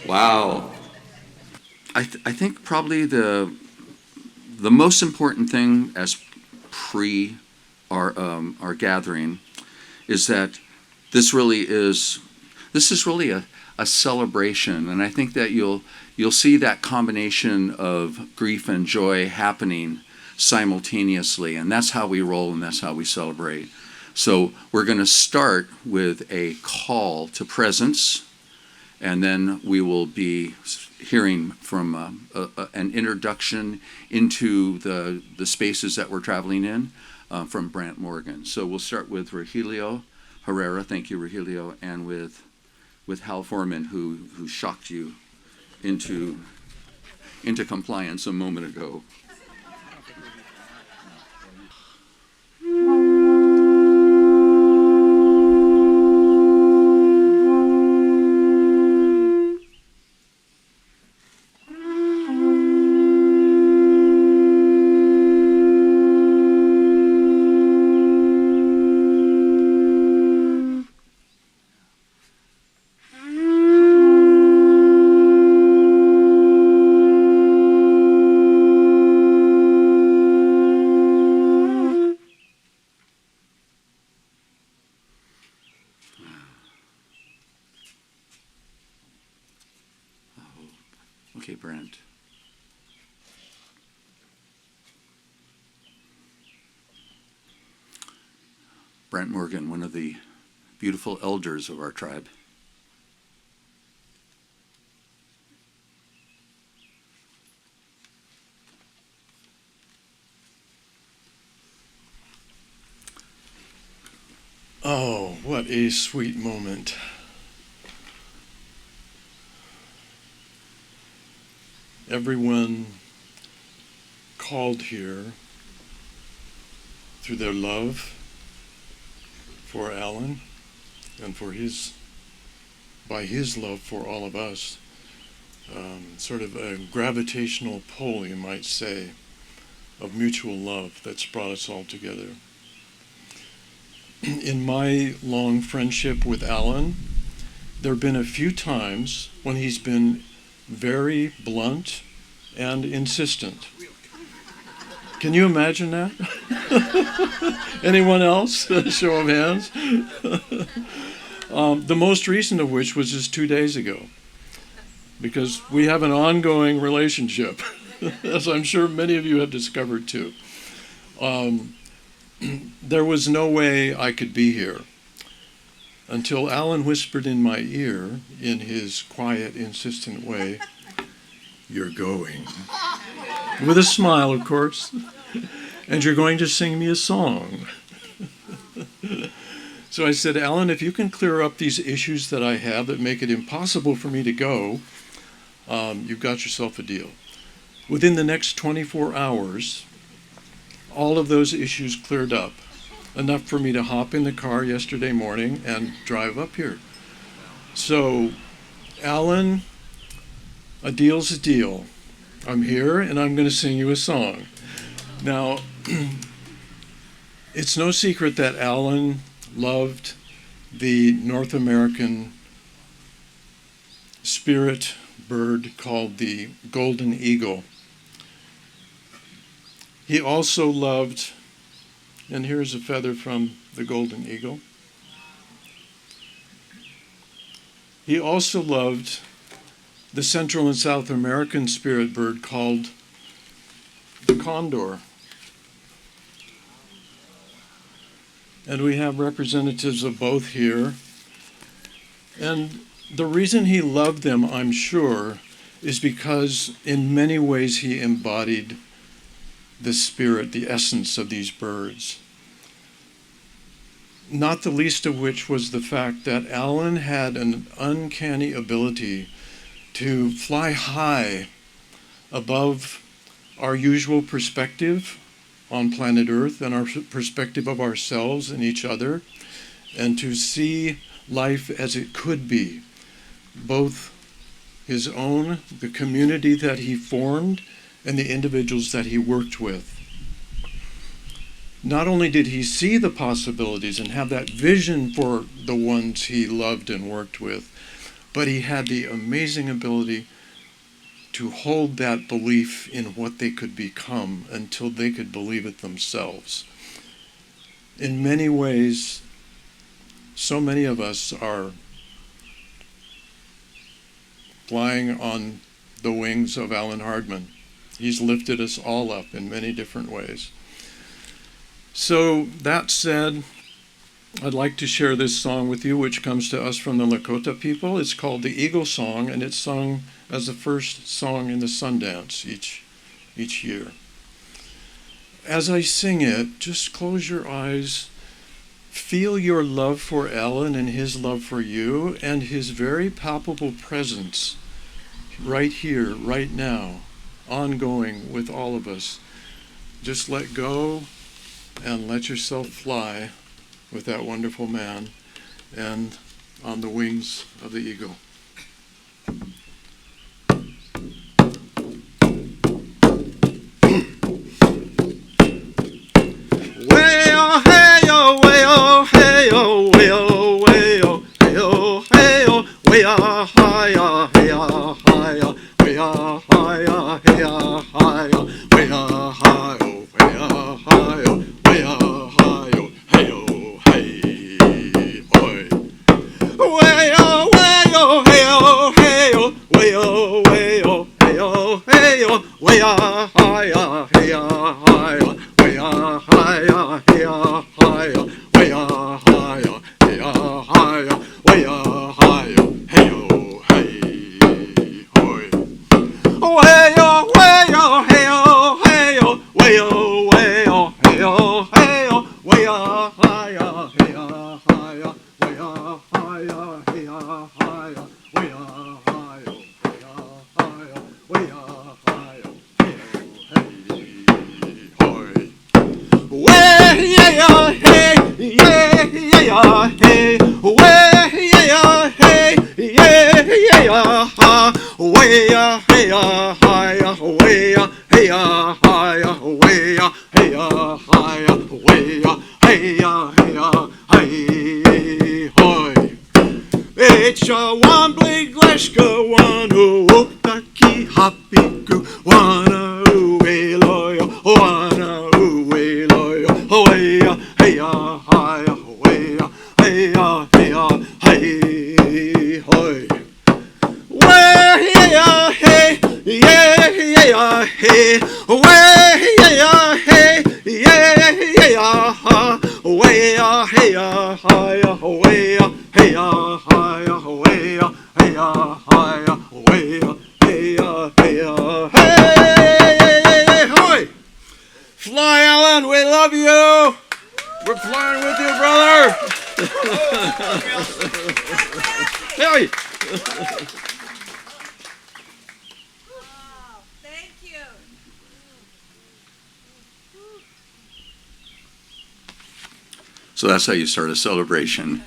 Wow. I think probably the most important thing as pre our gathering is that this is really a celebration, and I think that you'll see that combination of grief and joy happening simultaneously, and that's how we roll and that's how we celebrate. So we're going to start with a call to presence, and then we will be hearing from an introduction into the spaces that we're traveling in from Brant Morgan. So we'll start with Rogelio Herrera, thank you, Rogelio, and with Hal Foreman, who shocked you into compliance a moment ago. Okay, Brent. Brent Morgan, one of the beautiful elders of our tribe. Oh, what a sweet moment. Everyone called here through their love for Allan and by his love for all of us, sort of a gravitational pull, you might say, of mutual love that's brought us all together. In my long friendship with Allan, there have been a few times when he's been very blunt and insistent. Can you imagine that? Anyone else? Show of hands. The most recent of which was just 2 days ago, because we have an ongoing relationship, as I'm sure many of you have discovered too. There was no way I could be here until Allan whispered in my ear, in his quiet, insistent way, "You're going." With a smile, of course. "And you're going to sing me a song." So I said, "Allan, if you can clear up these issues that I have that make it impossible for me to go, you've got yourself a deal." Within the next 24 hours, all of those issues cleared up. enough for me to hop in the car yesterday morning and drive up here. So, Allan, a deal's a deal. I'm here and I'm going to sing you a song. Now, it's no secret that Allan loved the North American spirit bird called the golden eagle. He also loved, and here's a feather from the golden eagle. He also loved the Central and South American spirit bird called the condor. And we have representatives of both here. And the reason he loved them, I'm sure, is because in many ways he embodied the spirit, the essence of these birds. Not the least of which was the fact that Allan had an uncanny ability to fly high above our usual perspective on planet Earth and our perspective of ourselves and each other, and to see life as it could be, both his own, the community that he formed, and the individuals that he worked with. Not only did he see the possibilities and have that vision for the ones he loved and worked with, but he had the amazing ability to hold that belief in what they could become until they could believe it themselves. In many ways, so many of us are flying on the wings of Allan Hardman. He's lifted us all up in many different ways. So that said, I'd like to share this song with you, which comes to us from the Lakota people. It's called the Eagle Song, and it's sung as the first song in the Sundance each year. As I sing it, just close your eyes, feel your love for Allan and his love for you, and his very palpable presence right here, right now, ongoing with all of us. Just let go and let yourself fly with that wonderful man and on the wings of the eagle. Way-oh, hey-oh, way-oh, hey-oh, way-oh, way-oh, hey-oh, hey-oh, way-oh, hi-oh, hey-oh, hi-oh, way-oh, hi-oh, hey-oh, hi-oh, way-oh, hi-oh, way-oh, hi-oh, way-oh, hi-oh, hey-oh, hey, hoy. Way-oh, way-oh, hey-oh, hey-oh, way-oh, way-oh, hey-oh, hey-oh, way-oh, hi-oh, hey-oh, hi-oh, way-oh, hi-oh, hey-oh, hi-oh, way-oh, hi-oh, hey-oh, hi-oh, way-oh, hi-oh, hey-oh, hey, hoy. Way-oh, way-oh, hey-oh, hey-oh, way-oh, way-oh, hey-oh, hey-oh, way-oh, hi-oh, hey-oh, hi-oh, way-oh, hi-oh, hey-oh, hi-oh, way-oh, hi-oh, hey-oh, hi-oh, way-oh, hi-oh, hey-oh, hey, hoy. Way, yeah, hey, yeah, yeah, hey, way, yeah, hey, yeah, yeah, ha, way, hey, hi, way, hey, hi, way, hey, hi, way, hey, hoy. It's a one big gleshka, one taki happy goo, one way loyo, one way loyo, way, hey, hi, way, hey, hey, hoy. Way, yeah, hey, yeah, yeah, hey, way, yeah, hey, yeah, yeah, ha, way, hey, hi, way, hey, hi, way, hey, hi, way, hey, hoy. Fly, Allan, we love you. We're flying with you, brother. Hey. Wow, thank you. So that's how you start a celebration.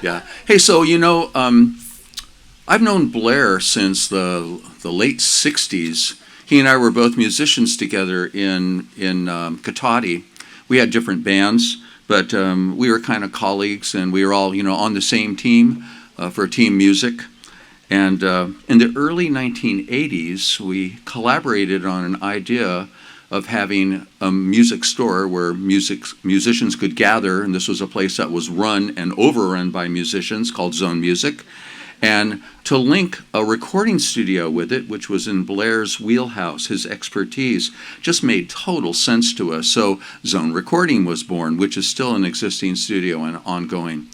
Yeah. Hey, so I've known Blair since the late '60s. He and I were both musicians together in Katati. We had different bands, but we were kind of colleagues, and we were all on the same team for team music. And in the early 1980s, we collaborated on an idea of having a music store where musicians could gather, and this was a place that was run and overrun by musicians called Zone Music, and to link a recording studio with it, which was in Blair's wheelhouse, his expertise, just made total sense to us. So Zone Recording was born, which is still an existing studio and ongoing.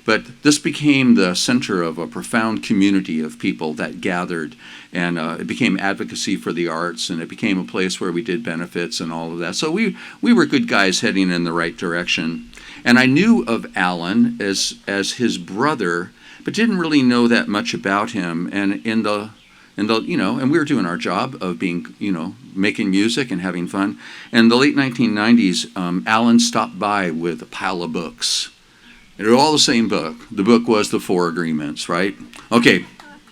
But this became the center of a profound community of people that gathered, and it became advocacy for the arts, and it became a place where we did benefits and all of that. So we were good guys heading in the right direction. And I knew of Allan as his brother, but didn't really know that much about him. And and we were doing our job of being, making music and having fun. In the late 1990s, Allan stopped by with a pile of books. They're all the same book. The book was The Four Agreements, right? Okay,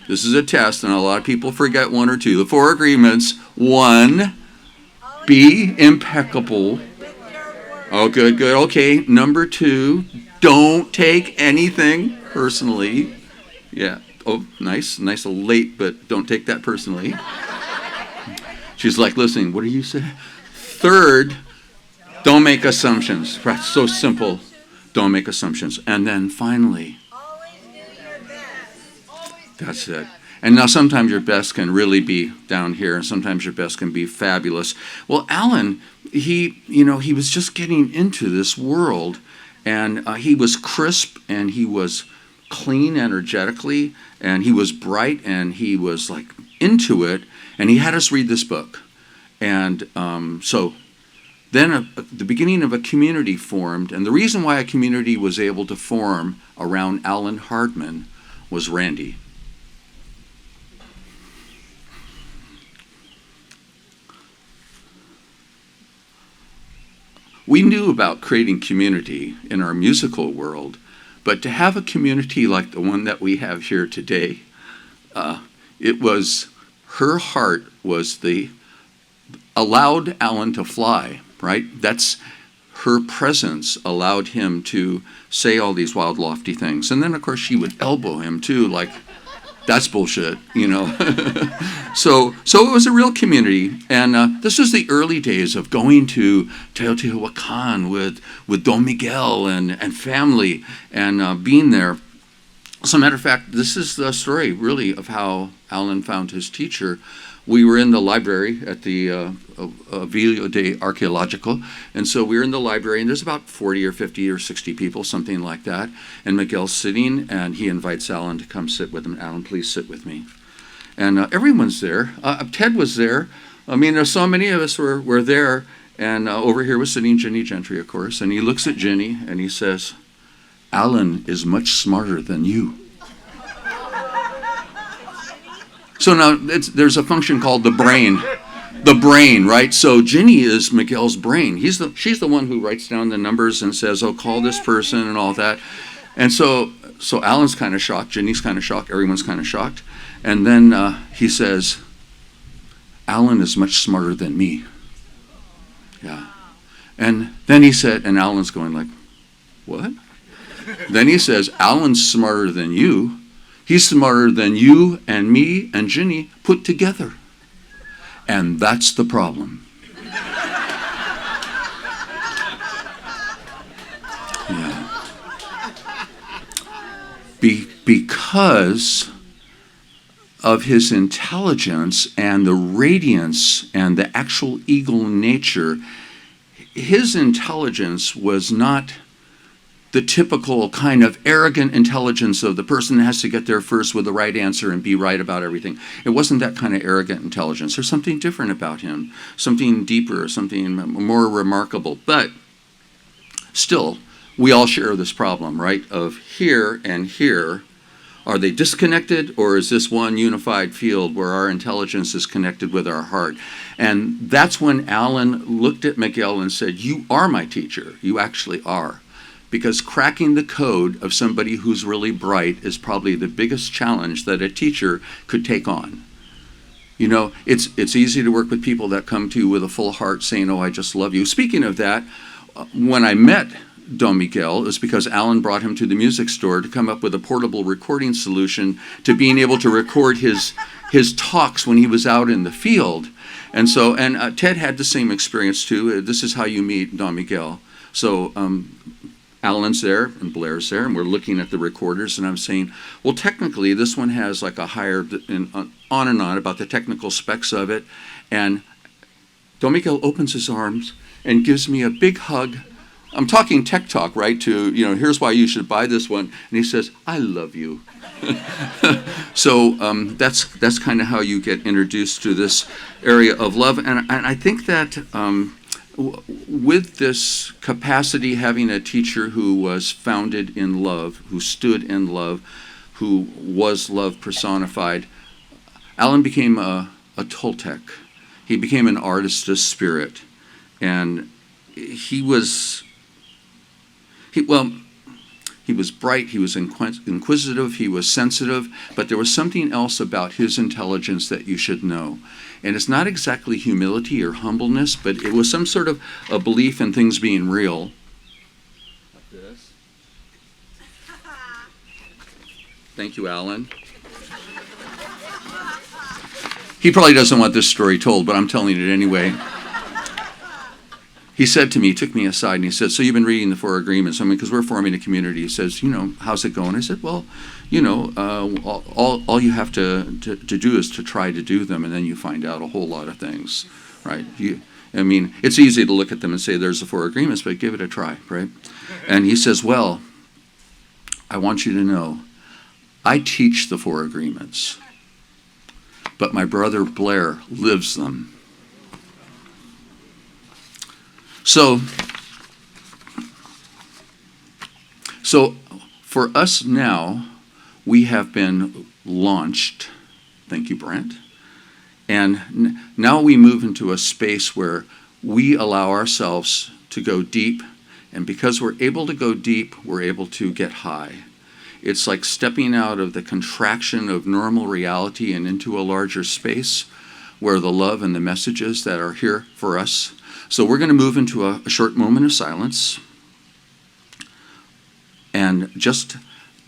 this is a test, and a lot of people forget one or two. The Four Agreements: 1, be impeccable. Oh, good. Okay, number 2, don't take anything personally. Yeah. Oh, nice, late, but don't take that personally. She's like, listening, what do you say? 3rd, don't make assumptions. Right, so simple. Don't make assumptions. And then finally, always do your best. That's it. And now sometimes your best can really be down here, and sometimes your best can be fabulous. Well, Allan, he was just getting into this world, and he was crisp, and he was clean energetically, and he was bright, and he was like into it, and he had us read this book. And so then the beginning of a community formed, and the reason why a community was able to form around Allan Hardman was Randy. We knew about creating community in our musical world, but to have a community like the one that we have here today, it was, her heart was allowed Allan to fly, right? That's her presence allowed him to say all these wild, lofty things. And then, of course, she would elbow him, too, like, that's bullshit, So it was a real community. And this was the early days of going to Teotihuacan with Don Miguel and family and being there. As a matter of fact, this is the story, really, of how Allan found his teacher. We were in the library at the Villa de Arqueologico, and so we were in the library, and there's about 40 or 50 or 60 people, something like that, and Miguel's sitting, and he invites Allan to come sit with him. Allan, please sit with me. And everyone's there. Ted was there. I mean, there's so many of us were there, and over here was sitting Ginny Gentry, of course, and he looks at Ginny, and he says, Allan is much smarter than you. So now there's a function called the brain. The brain, right? So Ginny is Miguel's brain. She's the one who writes down the numbers and says, oh, call this person and all that. And so Allan's kind of shocked. Ginny's kind of shocked. Everyone's kind of shocked. And then he says, Allan is much smarter than me. Yeah. And then he said, and Allan's going like, what? Then he says, Allan's smarter than you. He's smarter than you and me and Ginny put together. And that's the problem. Yeah. Because of his intelligence and the radiance and the actual eagle nature, his intelligence was not the typical kind of arrogant intelligence of the person that has to get there first with the right answer and be right about everything. It wasn't that kind of arrogant intelligence. There's something different about him, something deeper, something more remarkable. But still, we all share this problem, right? Of here and here. Are they disconnected, or is this one unified field where our intelligence is connected with our heart? And that's when Allan looked at Miguel and said, you are my teacher. You actually are. because cracking the code of somebody who's really bright is probably the biggest challenge that a teacher could take on. You know, it's easy to work with people that come to you with a full heart saying, oh, I just love you. Speaking of that, when I met Don Miguel, it was because Alan brought him to the music store to come up with a portable recording solution to being able to record his talks when he was out in the field. And so, Ted had the same experience too. This is how you meet Don Miguel. So Alan's there and Blair's there, and we're looking at the recorders, and I'm saying, well, technically this one has like a higher, and on about the technical specs of it. And Don Miguel opens his arms and gives me a big hug. I'm talking tech talk, right? To, you know, here's why you should buy this one. And he says, I love you. So that's kind of how you get introduced to this area of love. And I think that with this capacity, having a teacher who was founded in love, who stood in love, who was love personified, Alan became a Toltec. He became an artist of spirit. And he was bright, he was inquisitive, he was sensitive, but there was something else about his intelligence that you should know. And it's not exactly humility or humbleness, but it was some sort of a belief in things being real. Like this. Thank you, Alan. He probably doesn't want this story told, but I'm telling it anyway. He said to me, he took me aside, and he said, so you've been reading the Four Agreements. I mean, because we're forming a community. He says, you know, how's it going? I said, well, you know, all you have to do is to try to do them, and then you find out a whole lot of things, right? I mean, it's easy to look at them and say there's the Four Agreements, but give it a try, right? And he says, well, I want you to know, I teach the Four Agreements, but my brother Blair lives them. So for us now, we have been launched. Thank you, Brent. And now we move into a space where we allow ourselves to go deep. And because we're able to go deep, we're able to get high. It's like stepping out of the contraction of normal reality and into a larger space where the love and the messages that are here for us. So we're going to move into a short moment of silence and just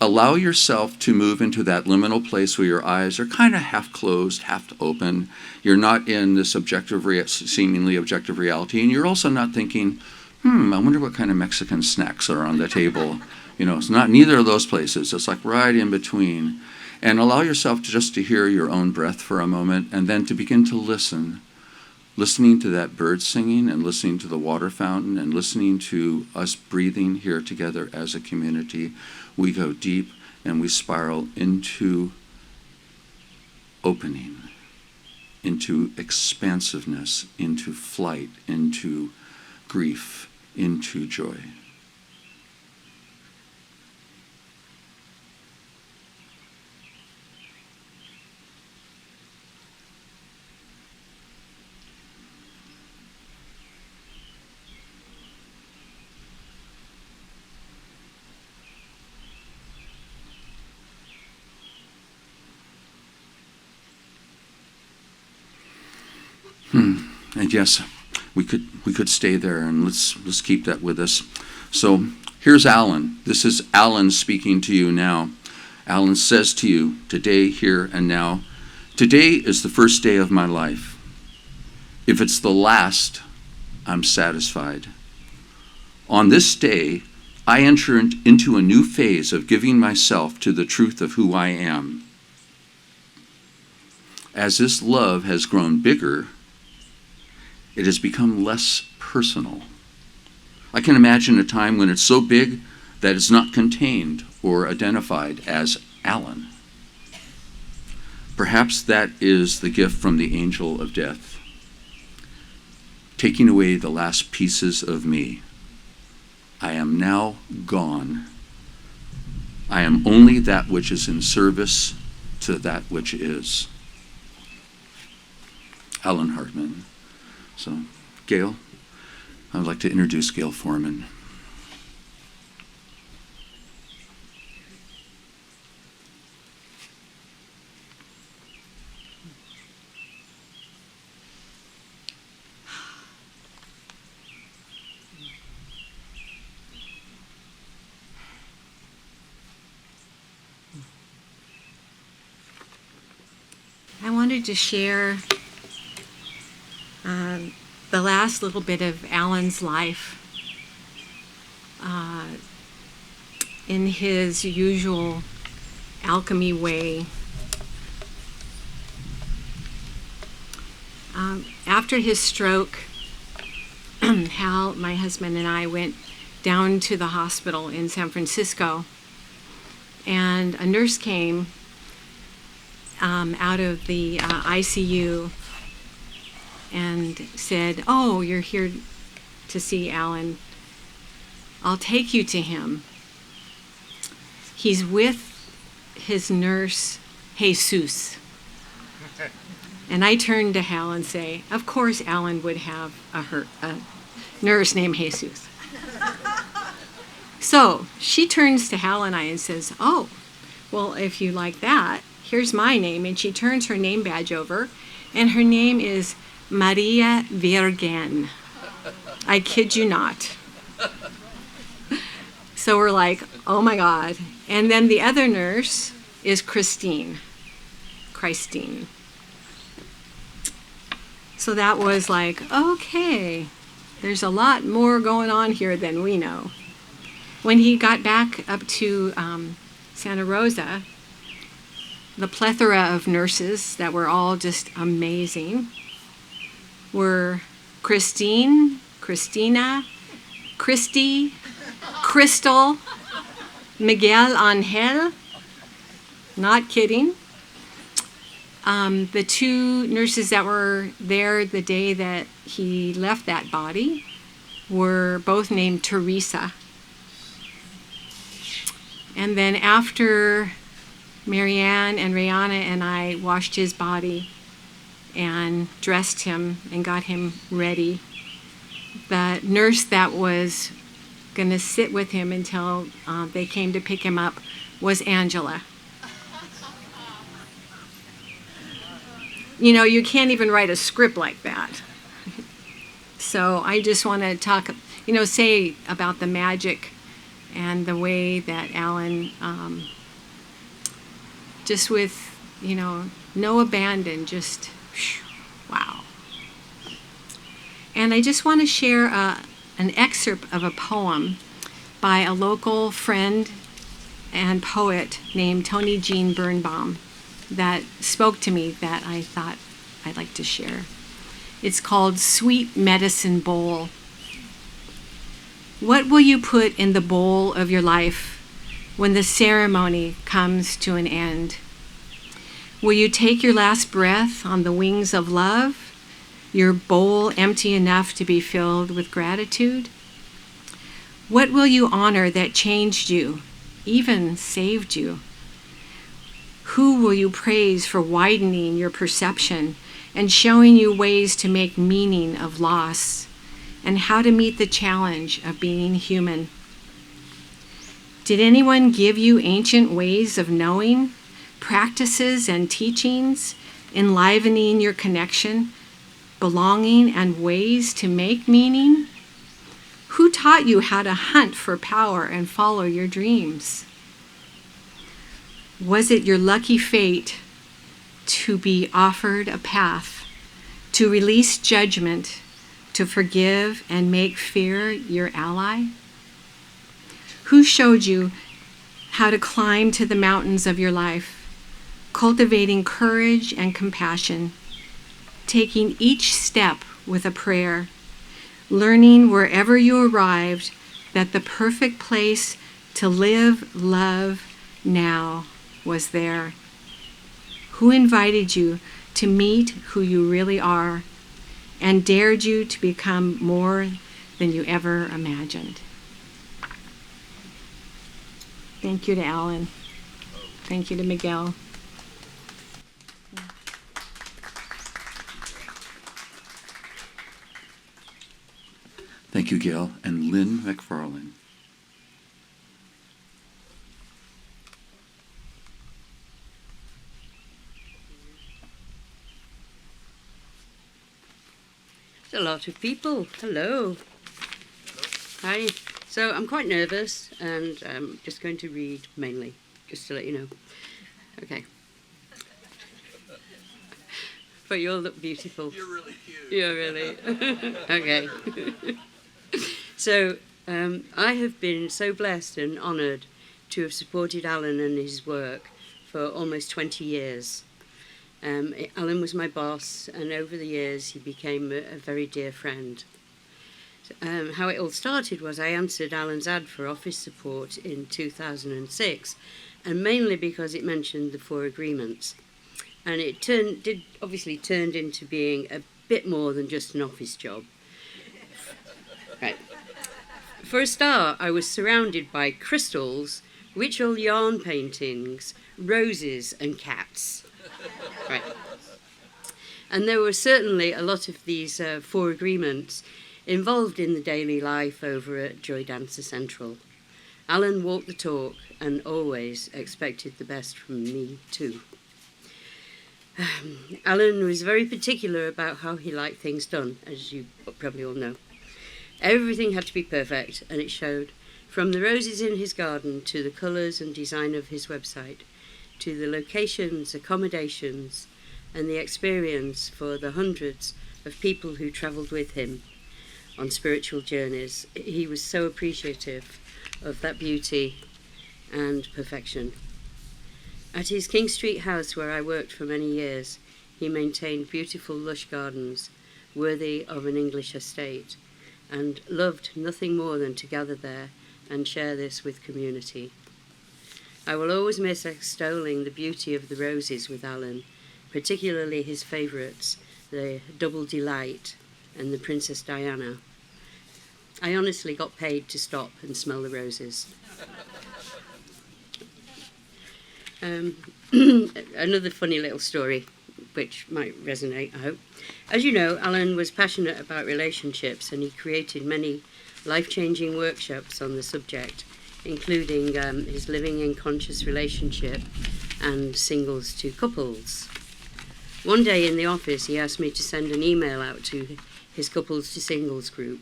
allow yourself to move into that liminal place where your eyes are kind of half closed, half open. You're not in this seemingly objective reality, and you're also not thinking, I wonder what kind of Mexican snacks are on the table. You know, it's not neither of those places. It's like right in between. And allow yourself just to hear your own breath for a moment, and then to begin to listen. Listening to that bird singing, and listening to the water fountain, and listening to us breathing here together as a community. We go deep and we spiral into opening, into expansiveness, into flight, into grief, into joy. And yes, we could stay there, and let's keep that with us. So here's Alan. This is Alan speaking to you now. Alan says to you today, here and now, today is the first day of my life. If it's the last, I'm satisfied. On this day, I enter into a new phase of giving myself to the truth of who I am. As this love has grown bigger, it has become less personal. I can imagine a time when it's so big that it's not contained or identified as Alan. Perhaps that is the gift from the angel of death, taking away the last pieces of me. I am now gone. I am only that which is in service to that which is. Allan Hardman. So, Gail, I would like to introduce Gail Foreman. wanted to share the last little bit of Alan's life in his usual alchemy way. After his stroke, Hal, my husband, and I went down to the hospital in San Francisco, and a nurse came out of the ICU and said, "Oh, you're here to see Alan. I'll take you to him. He's with his nurse, Jesus." And I turned to Hal and say, "Of course Alan would have a nurse named Jesus." So she turns to Hal and I and says, "Oh, well, if you like that, here's my name." And she turns her name badge over, and her name is Maria Virgen. I kid you not. So we're like, oh my God. And then the other nurse is Christine. So that was like, okay, there's a lot more going on here than we know. When he got back up to Santa Rosa, the plethora of nurses that were all just amazing were Christine, Christina, Christy, Crystal, Miguel Angel, not kidding. The two nurses that were there the day that he left that body were both named Teresa. And then after Marianne and Rihanna and I washed his body and dressed him and got him ready, the nurse that was going to sit with him until they came to pick him up was Angela. You know, you can't even write a script like that. So I just want to talk, say about the magic and the way that Alan, just with, no abandon, just, wow. And I just want to share an excerpt of a poem by a local friend and poet named Tony Jean Birnbaum that spoke to me that I thought I'd like to share. It's called Sweet Medicine Bowl. What will you put in the bowl of your life when the ceremony comes to an end? Will you take your last breath on the wings of love, your bowl empty enough to be filled with gratitude? What will you honor that changed you, even saved you? Who will you praise for widening your perception and showing you ways to make meaning of loss and how to meet the challenge of being human? Did anyone give you ancient ways of knowing, practices and teachings, enlivening your connection, belonging, and ways to make meaning? Who taught you how to hunt for power and follow your dreams? Was it your lucky fate to be offered a path, to release judgment, to forgive and make fear your ally? Who showed you how to climb to the mountains of your life, cultivating courage and compassion, taking each step with a prayer, learning wherever you arrived that the perfect place to live, love now was there? Who invited you to meet who you really are and dared you to become more than you ever imagined? Thank you to Alan. Thank you to Miguel. Thank you, Gail. And Lynn McFarlane. A lot of people. Hello. Hi. So I'm quite nervous and I'm just going to read mainly, just to let you know. Okay. But you all look beautiful. You're really cute. You're really okay. So I have been so blessed and honoured to have supported Alan and his work for almost 20 years. Alan was my boss, and over the years he became a very dear friend. How it all started was I answered Alan's ad for office support in 2006, and mainly because it mentioned the 4 agreements. And it obviously turned into being a bit more than just an office job. Right. For a start, I was surrounded by crystals, ritual yarn paintings, roses, and cats. Right. And there were certainly a lot of these 4 agreements involved in the daily life over at Joy Dancer Central. Alan walked the talk and always expected the best from me too. Alan was very particular about how he liked things done, as you probably all know. Everything had to be perfect, and it showed, from the roses in his garden to the colours and design of his website, to the locations, accommodations, and the experience for the hundreds of people who travelled with him on spiritual journeys. He was so appreciative of that beauty and perfection. At his King Street house, where I worked for many years, he maintained beautiful lush gardens worthy of an English estate, and loved nothing more than to gather there and share this with community. I will always miss extolling the beauty of the roses with Alan, particularly his favourites, the Double Delight and the Princess Diana. I honestly got paid to stop and smell the roses. Another funny little story, which might resonate, I hope. As you know, Alan was passionate about relationships, and he created many life-changing workshops on the subject, including his Living in Conscious Relationship and Singles to Couples. One day in the office, he asked me to send an email out to his Couples to Singles group.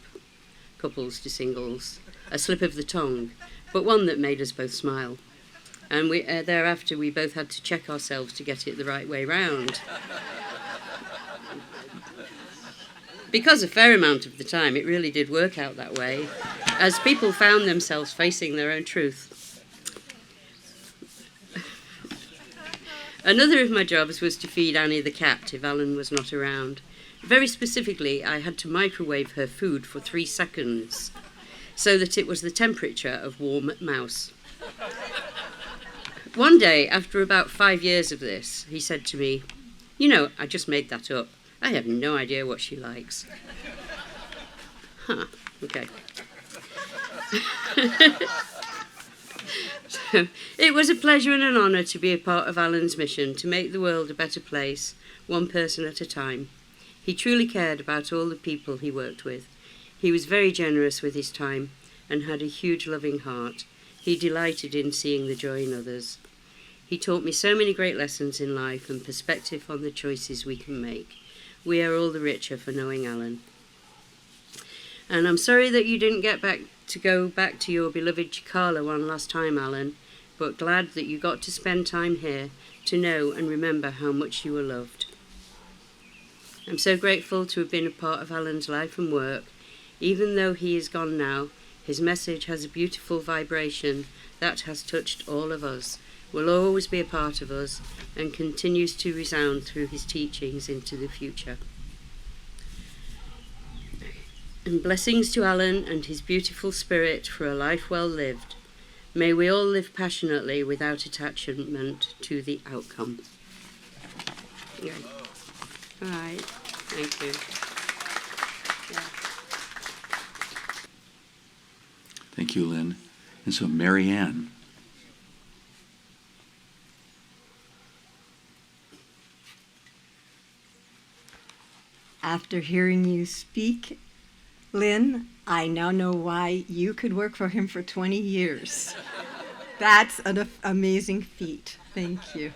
Couples to Singles, a slip of the tongue, but one that made us both smile. And thereafter we both had to check ourselves to get it the right way round. Because a fair amount of the time it really did work out that way, as people found themselves facing their own truth. Another of my jobs was to feed Annie the cat if Alan was not around. Very specifically, I had to microwave her food for 3 seconds so that it was the temperature of warm mouse. One day, after about 5 years of this, he said to me, "You know, I just made that up. I have no idea what she likes." Huh, okay. So, it was a pleasure and an honour to be a part of Alan's mission to make the world a better place, one person at a time. He truly cared about all the people he worked with. He was very generous with his time and had a huge loving heart. He delighted in seeing the joy in others. He taught me so many great lessons in life and perspective on the choices we can make. We are all the richer for knowing Alan. And I'm sorry that you didn't get to go back to your beloved Chikala one last time, Alan, but glad that you got to spend time here to know and remember how much you were loved. I'm so grateful to have been a part of Alan's life and work. Even though he is gone now, his message has a beautiful vibration that has touched all of us, will always be a part of us, and continues to resound through his teachings into the future. And blessings to Alan and his beautiful spirit for a life well lived. May we all live passionately without attachment to the outcome. Yeah. All right. Thank you. Yeah. Thank you, Lynn. And so, Mary Ann. After hearing you speak, Lynn, I now know why you could work for him for 20 years. That's an amazing feat. Thank you.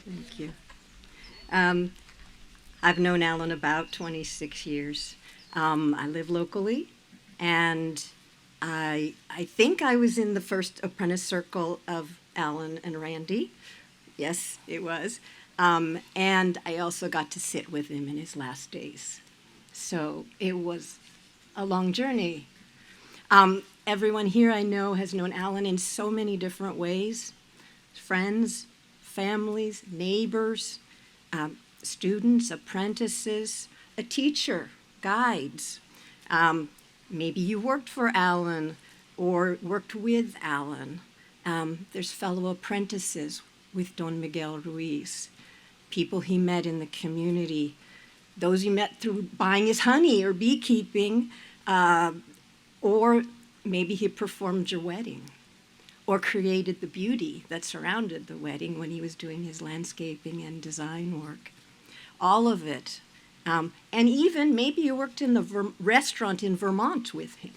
Thank you. I've known Alan about 26 years. I live locally, and I think I was in the first apprentice circle of Alan and Randy. Yes, it was. And I also got to sit with him in his last days. So it was a long journey. Everyone here I know has known Allan in so many different ways. Friends, families, neighbors, students, apprentices, a teacher, guides. Maybe you worked for Allan or worked with Allan. There's fellow apprentices with Don Miguel Ruiz, people he met in the community, those he met through buying his honey or beekeeping, or maybe he performed your wedding or created the beauty that surrounded the wedding when he was doing his landscaping and design work. All of it. And even maybe you worked in the restaurant in Vermont with him.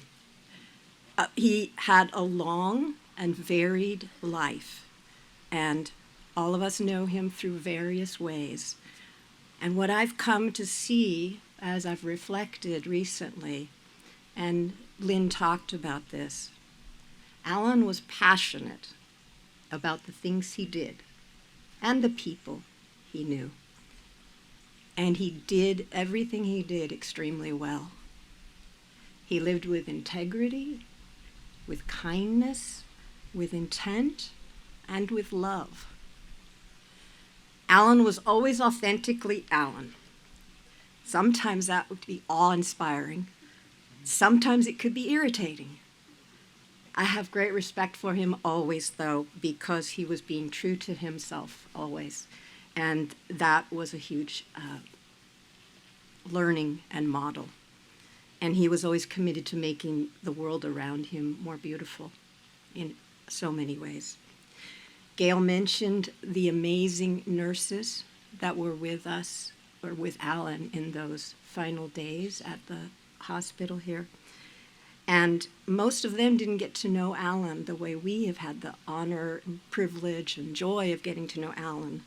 He had a long and varied life, and all of us know him through various ways. And what I've come to see as I've reflected recently, and Lynn talked about this, Allan was passionate about the things he did and the people he knew. And he did everything he did extremely well. He lived with integrity, with kindness, with intent, and with love. Allan was always authentically Allan. Sometimes that would be awe-inspiring. Sometimes it could be irritating. I have great respect for him always, though, because he was being true to himself always. And that was a huge learning and model. And he was always committed to making the world around him more beautiful in so many ways. Gail mentioned the amazing nurses that were with us, or with Allan, in those final days at the hospital here. And most of them didn't get to know Allan the way we have had the honor and privilege and joy of getting to know Allan.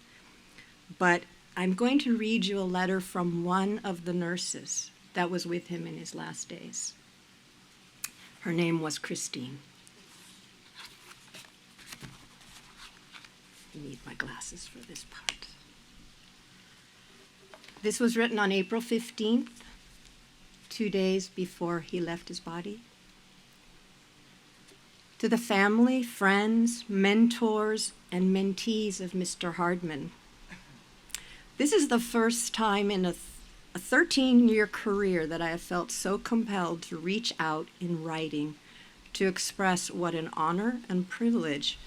But I'm going to read you a letter from one of the nurses that was with him in his last days. Her name was Christine. I need my glasses for this part. This was written on April 15th, 2 days before he left his body. To the family, friends, mentors, and mentees of Mr. Hardman, this is the first time in a 13-year career that I have felt so compelled to reach out in writing to express what an honor and privilege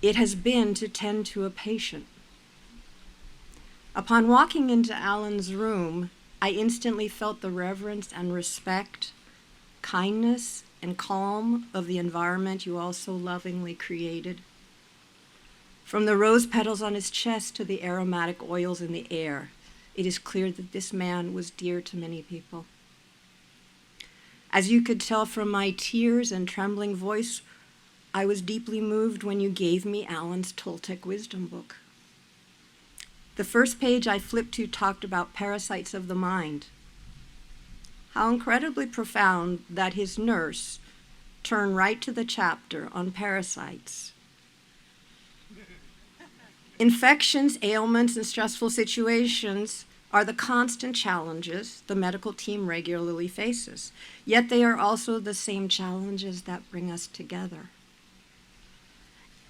it has been to tend to a patient. Upon walking into Allan's room, I instantly felt the reverence and respect, kindness, and calm of the environment you all so lovingly created. From the rose petals on his chest to the aromatic oils in the air, it is clear that this man was dear to many people. As you could tell from my tears and trembling voice, I was deeply moved when you gave me Allan's Toltec wisdom book. The first page I flipped to talked about parasites of the mind. How incredibly profound that his nurse turned right to the chapter on parasites. Infections, ailments, and stressful situations are the constant challenges the medical team regularly faces. Yet they are also the same challenges that bring us together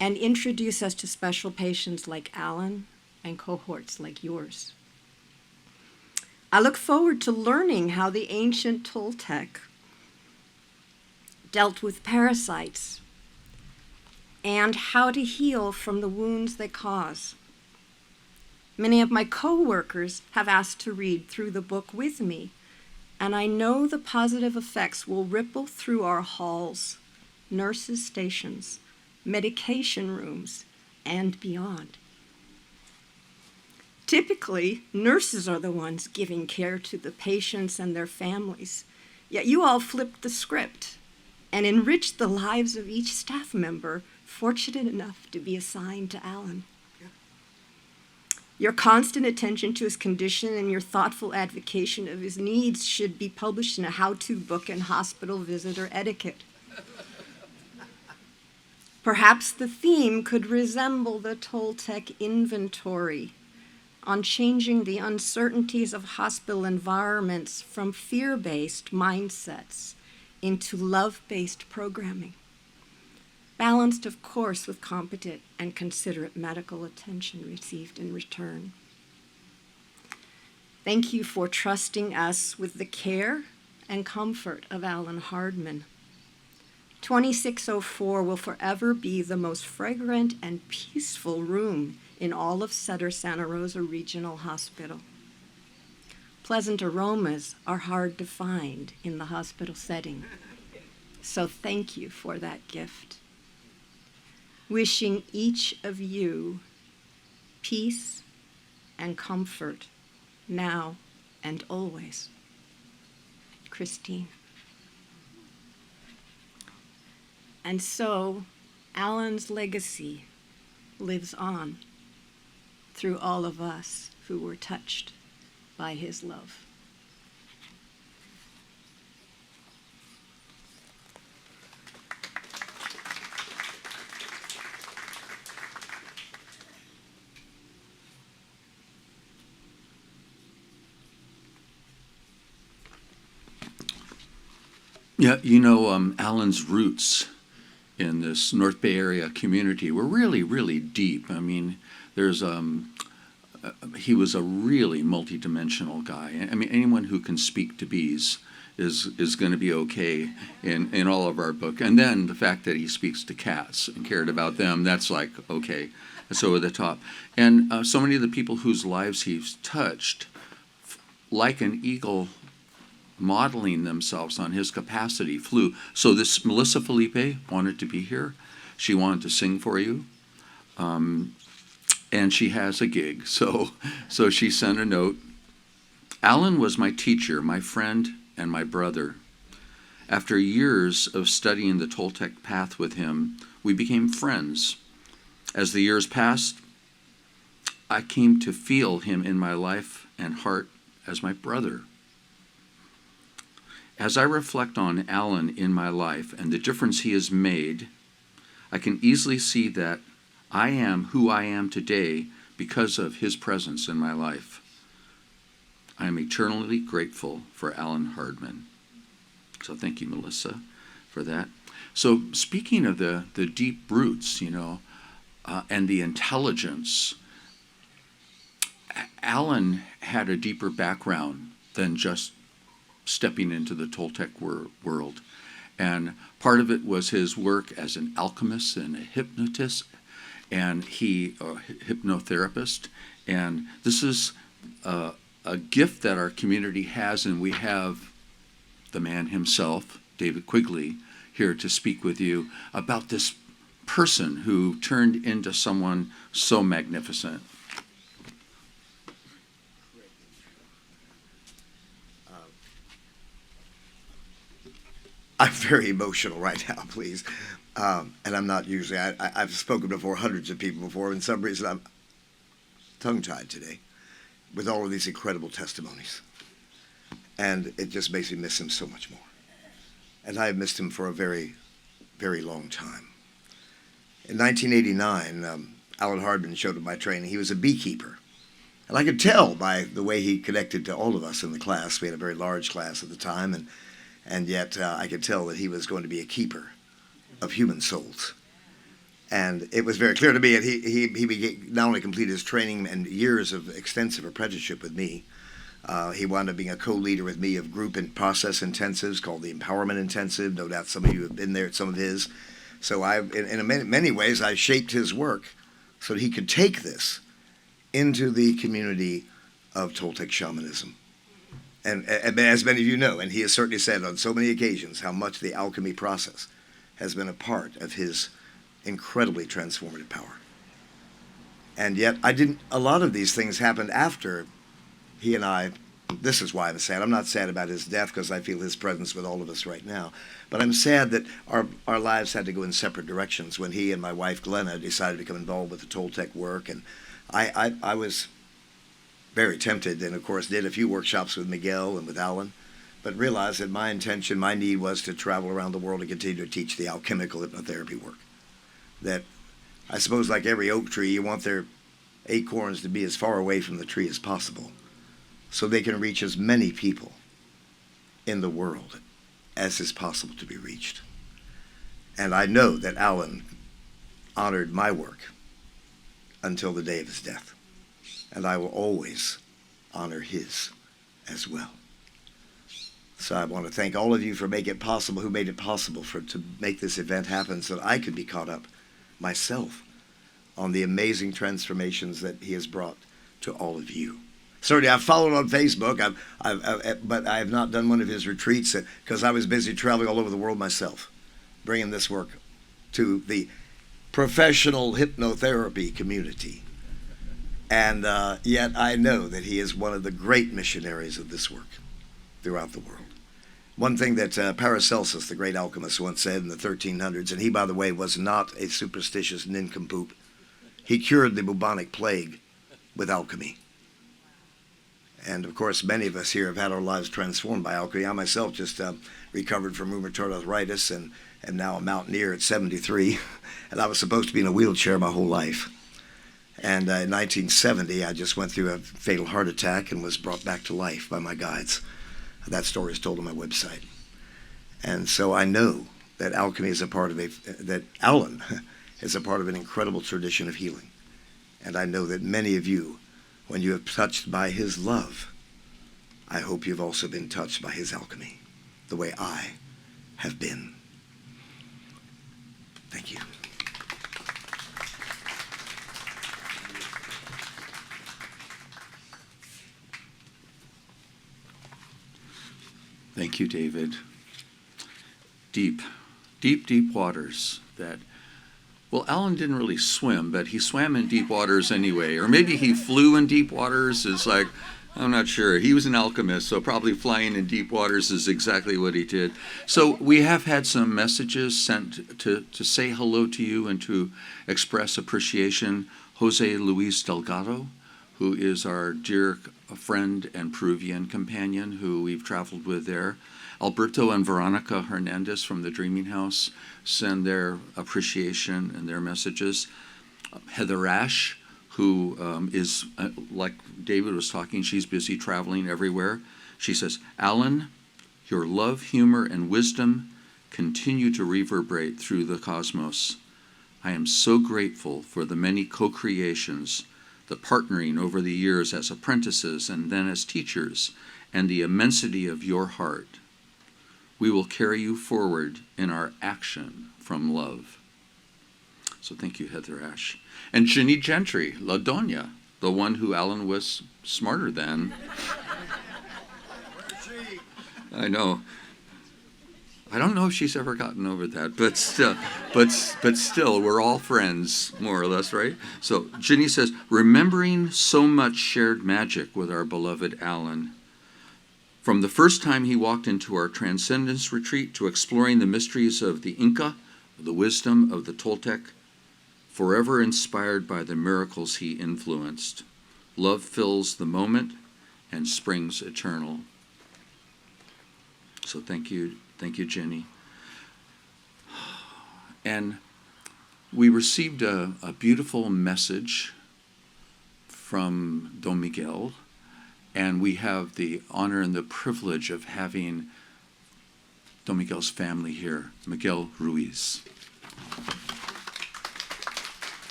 and introduce us to special patients like Allan and cohorts like yours. I look forward to learning how the ancient Toltec dealt with parasites and how to heal from the wounds they cause. Many of my co-workers have asked to read through the book with me, and I know the positive effects will ripple through our halls, nurses' stations, medication rooms, and beyond. Typically, nurses are the ones giving care to the patients and their families, yet you all flipped the script and enriched the lives of each staff member fortunate enough to be assigned to Allan. Your constant attention to his condition and your thoughtful advocacy of his needs should be published in a how-to book in hospital visitor etiquette. Perhaps the theme could resemble the Toltec inventory on changing the uncertainties of hospital environments from fear-based mindsets into love-based programming, balanced, of course, with competent and considerate medical attention received in return. Thank you for trusting us with the care and comfort of Allan Hardman. 2604 will forever be the most fragrant and peaceful room in all of Sutter Santa Rosa Regional Hospital. Pleasant aromas are hard to find in the hospital setting, so thank you for that gift. Wishing each of you peace and comfort now and always. Christine. And so, Allan's legacy lives on through all of us who were touched by his love. Yeah, Allan's roots in this North Bay area community were really, really deep. I mean, he was a really multidimensional guy. I mean, anyone who can speak to bees is going to be okay in all of our book. And then the fact that he speaks to cats and cared about them, that's like, okay, that's over the top. And so many of the people whose lives he's touched, like an eagle modeling themselves on his capacity, flew. So this Melissa Felipe wanted to be here. She wanted to sing for you. And she has a gig. So she sent a note. Allan was my teacher, my friend, and my brother. After years of studying the Toltec path with him, we became friends. As the years passed, I came to feel him in my life and heart as my brother. As I reflect on Allan in my life and the difference he has made, I can easily see that I am who I am today because of his presence in my life. I am eternally grateful for Allan Hardman. So thank you, Melissa, for that. So speaking of the deep roots, and the intelligence, Allan had a deeper background than just stepping into the Toltec world. And part of it was his work as an alchemist and a hypnotist, and hypnotherapist. And this is a gift that our community has, and we have the man himself, David Quigley, here to speak with you about this person who turned into someone so magnificent. I'm very emotional right now, please. And I'm not usually, I've spoken before hundreds of people before, and for some reason I'm tongue-tied today with all of these incredible testimonies. And it just makes me miss him so much more. And I have missed him for a very, very long time. In 1989, Allan Hardman showed up my training. He was a beekeeper. And I could tell by the way he connected to all of us in the class. We had a very large class at the time, and yet I could tell that he was going to be a keeper of human souls. And it was very clear to me that he not only completed his training and years of extensive apprenticeship with me, he wound up being a co-leader with me of group and process intensives called the Empowerment Intensive. No doubt some of you have been there at some of his. So in many ways, I shaped his work so that he could take this into the community of Toltec shamanism. And as many of you know, and he has certainly said on so many occasions how much the alchemy process has been a part of his incredibly transformative power. And yet a lot of these things happened after he and I, this is why I'm sad. I'm not sad about his death because I feel his presence with all of us right now. But I'm sad that our lives had to go in separate directions when he and my wife Glenna decided to become involved with the Toltec work. And I was very tempted and, of course, did a few workshops with Miguel and with Allan, but realized that my intention, my need was to travel around the world and continue to teach the alchemical hypnotherapy work. That I suppose like every oak tree, you want their acorns to be as far away from the tree as possible so they can reach as many people in the world as is possible to be reached. And I know that Allan honored my work until the day of his death. And I will always honor his as well. So I want to thank all of you for making it possible, who made it possible to make this event happen so that I could be caught up myself on the amazing transformations that he has brought to all of you. Certainly, I've followed on Facebook, but I have not done one of his retreats because I was busy traveling all over the world myself, bringing this work to the professional hypnotherapy community. And yet I know that he is one of the great missionaries of this work throughout the world. One thing that Paracelsus, the great alchemist, once said in the 1300s, and he, by the way, was not a superstitious nincompoop. He cured the bubonic plague with alchemy. And, of course, many of us here have had our lives transformed by alchemy. I myself just recovered from rheumatoid arthritis and am now a mountaineer at 73. And I was supposed to be in a wheelchair my whole life. And in 1970, I just went through a fatal heart attack and was brought back to life by my guides. That story is told on my website. And so I know that alchemy is a part of that Allan is a part of an incredible tradition of healing. And I know that many of you, when you have touched by his love, I hope you've also been touched by his alchemy, the way I have been. Thank you. Thank you, David. Deep, deep, deep waters that, well, Allan didn't really swim, but he swam in deep waters anyway. Or maybe he flew in deep waters. It's like, I'm not sure. He was an alchemist, so probably flying in deep waters is exactly what he did. So we have had some messages sent to say hello to you and to express appreciation. Jose Luis Delgado, who is our dear friend and Peruvian companion who we've traveled with there. Alberto and Veronica Hernandez from the Dreaming House send their appreciation and their messages. Heather Ash, who is, like David was talking, she's busy traveling everywhere. She says, Allan, your love, humor, and wisdom continue to reverberate through the cosmos. I am so grateful for the many co-creations, the partnering over the years as apprentices and then as teachers, and the immensity of your heart. We will carry you forward in our action from love. So thank you, Heather Ash. And Ginny Gentry, La Doña, the one who Allan was smarter than. I know. I don't know if she's ever gotten over that, but still, we're all friends, more or less, right? So Ginny says, remembering so much shared magic with our beloved Allan. From the first time he walked into our Transcendence retreat to exploring the mysteries of the Inca, the wisdom of the Toltec, forever inspired by the miracles he influenced. Love fills the moment and springs eternal. So thank you, Jenny. And we received a beautiful message from Don Miguel, and we have the honor and the privilege of having Don Miguel's family here, Miguel Ruiz.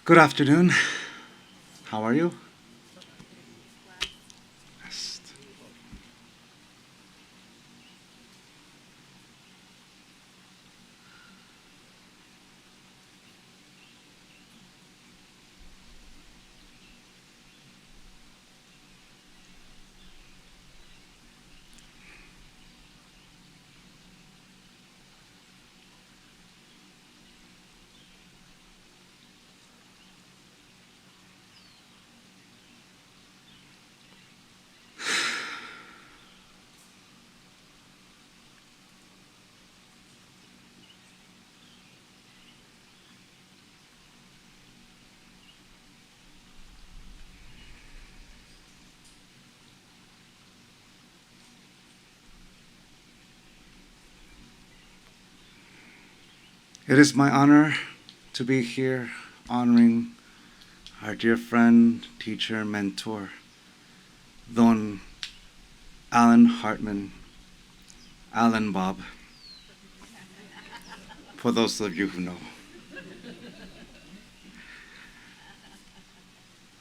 Good afternoon. How are you? Yes. It is my honor to be here honoring our dear friend, teacher, mentor, Don Allan Hardman, Allan Bob, for those of you who know.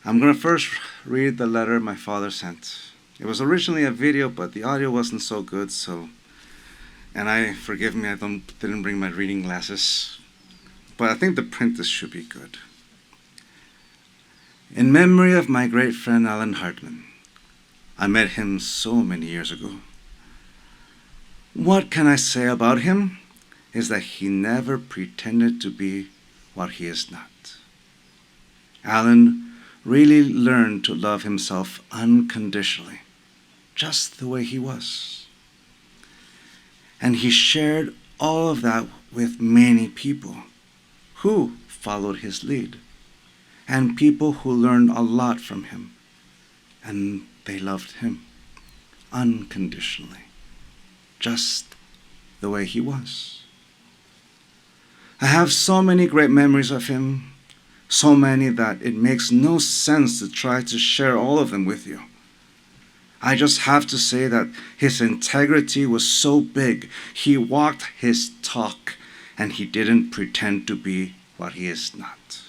I'm going to first read the letter my father sent. It was originally a video, but the audio wasn't so good, and forgive me, didn't bring my reading glasses, but I think the print should be good. In memory of my great friend Allan Hardman, I met him so many years ago. What can I say about him is that he never pretended to be what he is not. Allan really learned to love himself unconditionally, just the way he was. And he shared all of that with many people who followed his lead, and people who learned a lot from him, and they loved him unconditionally, just the way he was. I have so many great memories of him, so many that it makes no sense to try to share all of them with you. I just have to say that his integrity was so big. He walked his talk, and he didn't pretend to be what he is not.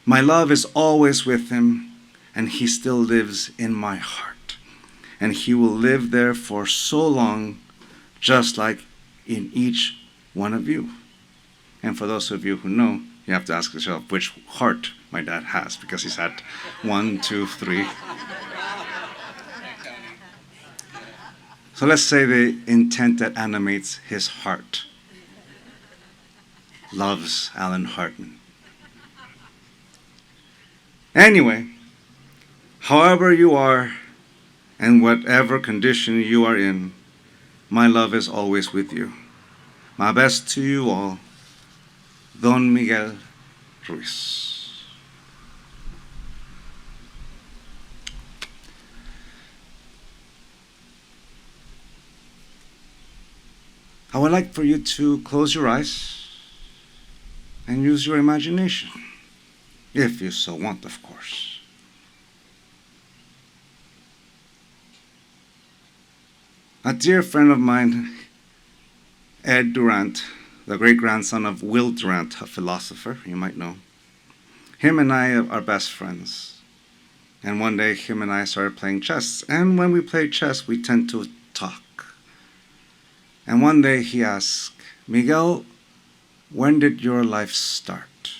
My love is always with him, and he still lives in my heart. And he will live there for so long, just like in each one of you. And for those of you who know, you have to ask yourself which heart my dad has, because he's had 1, 2, 3. So let's say the intent that animates his heart loves Allan Hardman. Anyway, however you are and whatever condition you are in, my love is always with you. My best to you all, Don Miguel Ruiz. I would like for you to close your eyes and use your imagination, if you so want, of course. A dear friend of mine, Ed Durant, the great-grandson of Will Durant, a philosopher, you might know. Him and I are best friends. And one day, him and I started playing chess. And when we play chess, we tend to talk. And one day he asked, Miguel, when did your life start?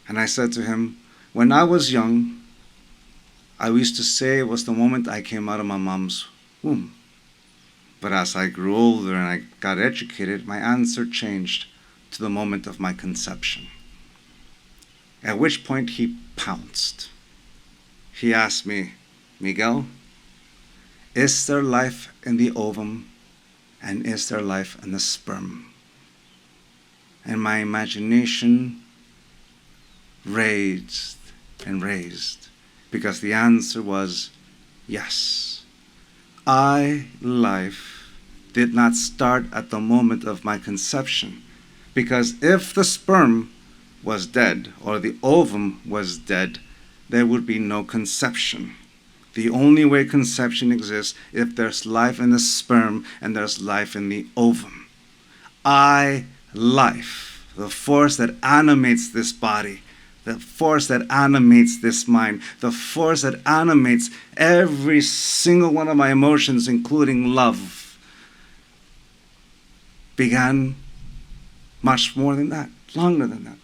And I said to him, when I was young, I used to say it was the moment I came out of my mom's womb. But as I grew older and I got educated, my answer changed to the moment of my conception. At which point he pounced. He asked me, Miguel, is there life in the ovum and is there life in the sperm? And my imagination raised and raised, because the answer was yes. Life did not start at the moment of my conception, because if the sperm was dead or the ovum was dead, there would be no conception. The only way conception exists if there's life in the sperm and there's life in the ovum. Life, the force that animates this body, the force that animates this mind, the force that animates every single one of my emotions, including love, began much more than that, longer than that.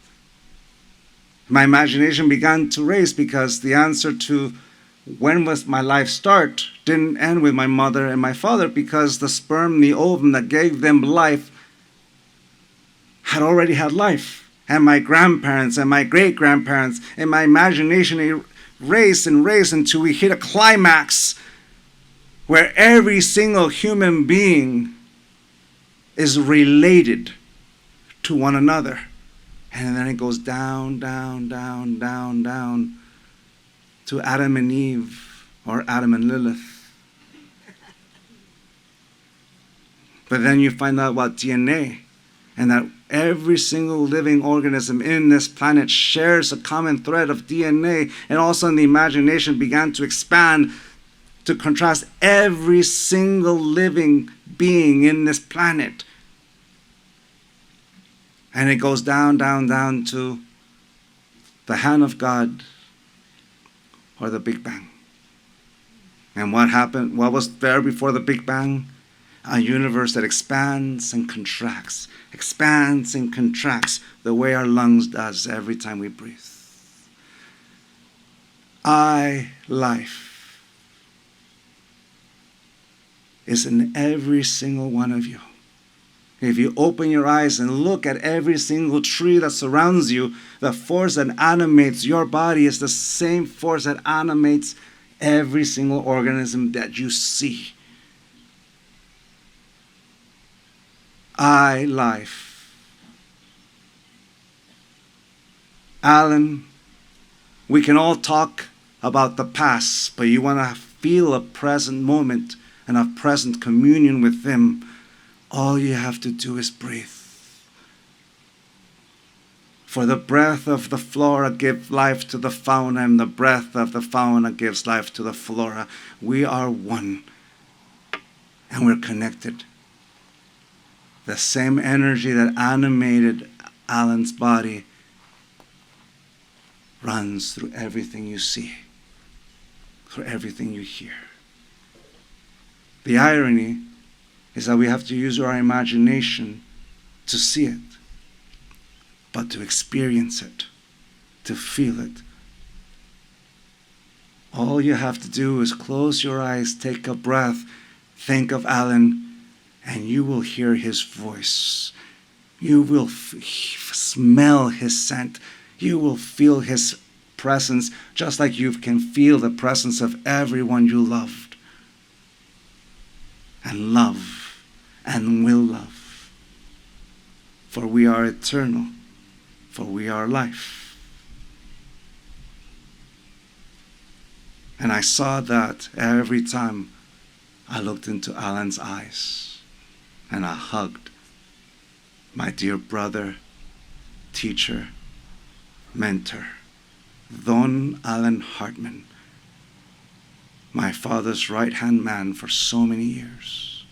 My imagination began to race because the answer to when was my life start didn't end with my mother and my father, because the sperm, the ovum that gave them life had already had life. And my grandparents and my great-grandparents, and my imagination raced and raced until we hit a climax where every single human being is related to one another. And then it goes down, down, down, down, down to Adam and Eve, or Adam and Lilith. But then you find out about DNA. and that every single living organism in this planet shares a common thread of DNA, and all of a sudden the imagination began to expand to contrast every single living being in this planet. And it goes down, down, down to the hand of God or the Big Bang. And what happened? What was there before the Big Bang? A universe that expands and contracts the way our lungs does every time we breathe. Life is in every single one of you. If you open your eyes and look at every single tree that surrounds you, the force that animates your body is the same force that animates every single organism that you see. Life. Alan, we can all talk about the past, but you want to feel a present moment and a present communion with Him. All you have to do is breathe. For the breath of the flora gives life to the fauna, and the breath of the fauna gives life to the flora. We are one, and we're connected. The same energy that animated Alan's body runs through everything you see, through everything you hear. The irony is that we have to use our imagination to see it, but to experience it, to feel it. All you have to do is close your eyes, take a breath, think of Alan, and you will hear his voice. You will smell his scent. You will feel his presence, just like you can feel the presence of everyone you loved and love and will love. For we are eternal, for we are life. And I saw that every time I looked into Alan's eyes. And I hugged my dear brother, teacher, mentor, Don Allan Hardman, my father's right-hand man for so many years.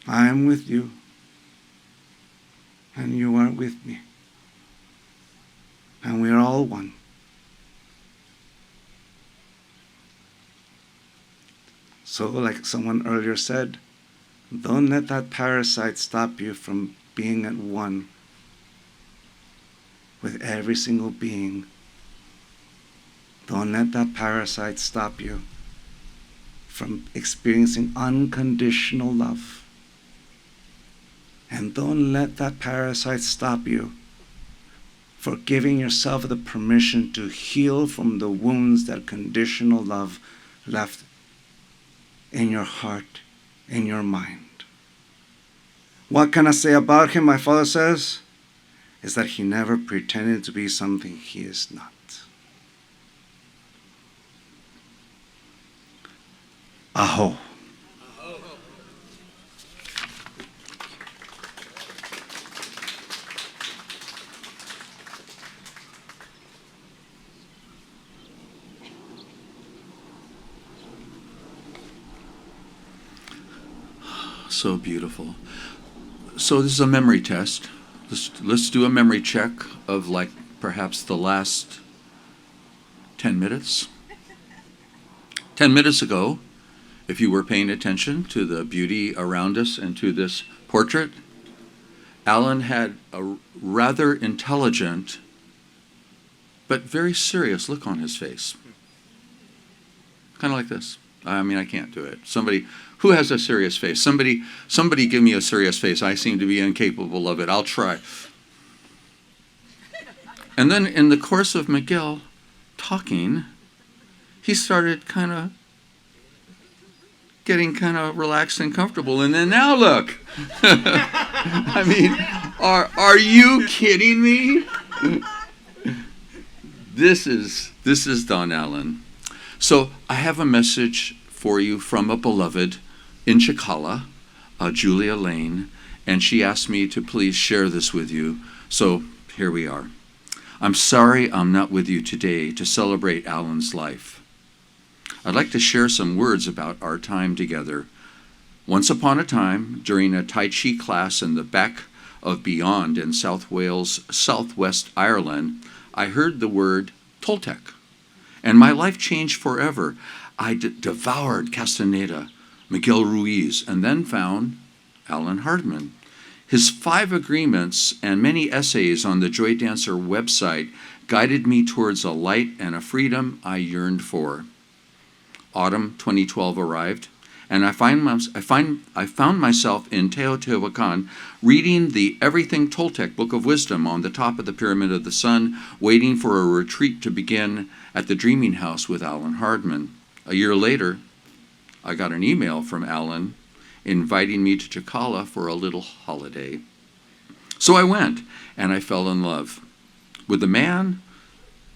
I am with you, and you are with me. And we are all one. So, like someone earlier said, don't let that parasite stop you from being at one with every single being. Don't let that parasite stop you from experiencing unconditional love. And don't let that parasite stop you for giving yourself the permission to heal from the wounds that conditional love left in your heart, in your mind. What can I say about him, my father says, is that he never pretended to be something he is not. Aho. So beautiful. So this is a memory test. Let's do a memory check of like perhaps the last 10 minutes. 10 minutes ago, if you were paying attention to the beauty around us and to this portrait, Alan had a rather intelligent but very serious look on his face. Kind of like this. I mean, I can't do it. Somebody who has a serious face. Somebody give me a serious face. I seem to be incapable of it. I'll try. And then in the course of Miguel talking, he started getting kind of relaxed and comfortable. And then now look. I mean, are you kidding me? This is Don Allan. So I have a message for you from a beloved in Chicala, Julia Lane, and she asked me to please share this with you. So here we are. I'm sorry I'm not with you today to celebrate Alan's life. I'd like to share some words about our time together. Once upon a time, during a Tai Chi class in the back of Beyond in South Wales, Southwest Ireland, I heard the word Toltec, and my life changed forever. I devoured Castaneda, Miguel Ruiz, and then found Allan Hardman. His 5 agreements and many essays on the Joy Dancer website guided me towards a light and a freedom I yearned for. Autumn 2012 arrived, and I found myself in Teotihuacan reading the Everything Toltec Book of Wisdom on the top of the Pyramid of the Sun, waiting for a retreat to begin at the Dreaming House with Allan Hardman. A year later, I got an email from Allan inviting me to Chicala for a little holiday. So I went, and I fell in love with the man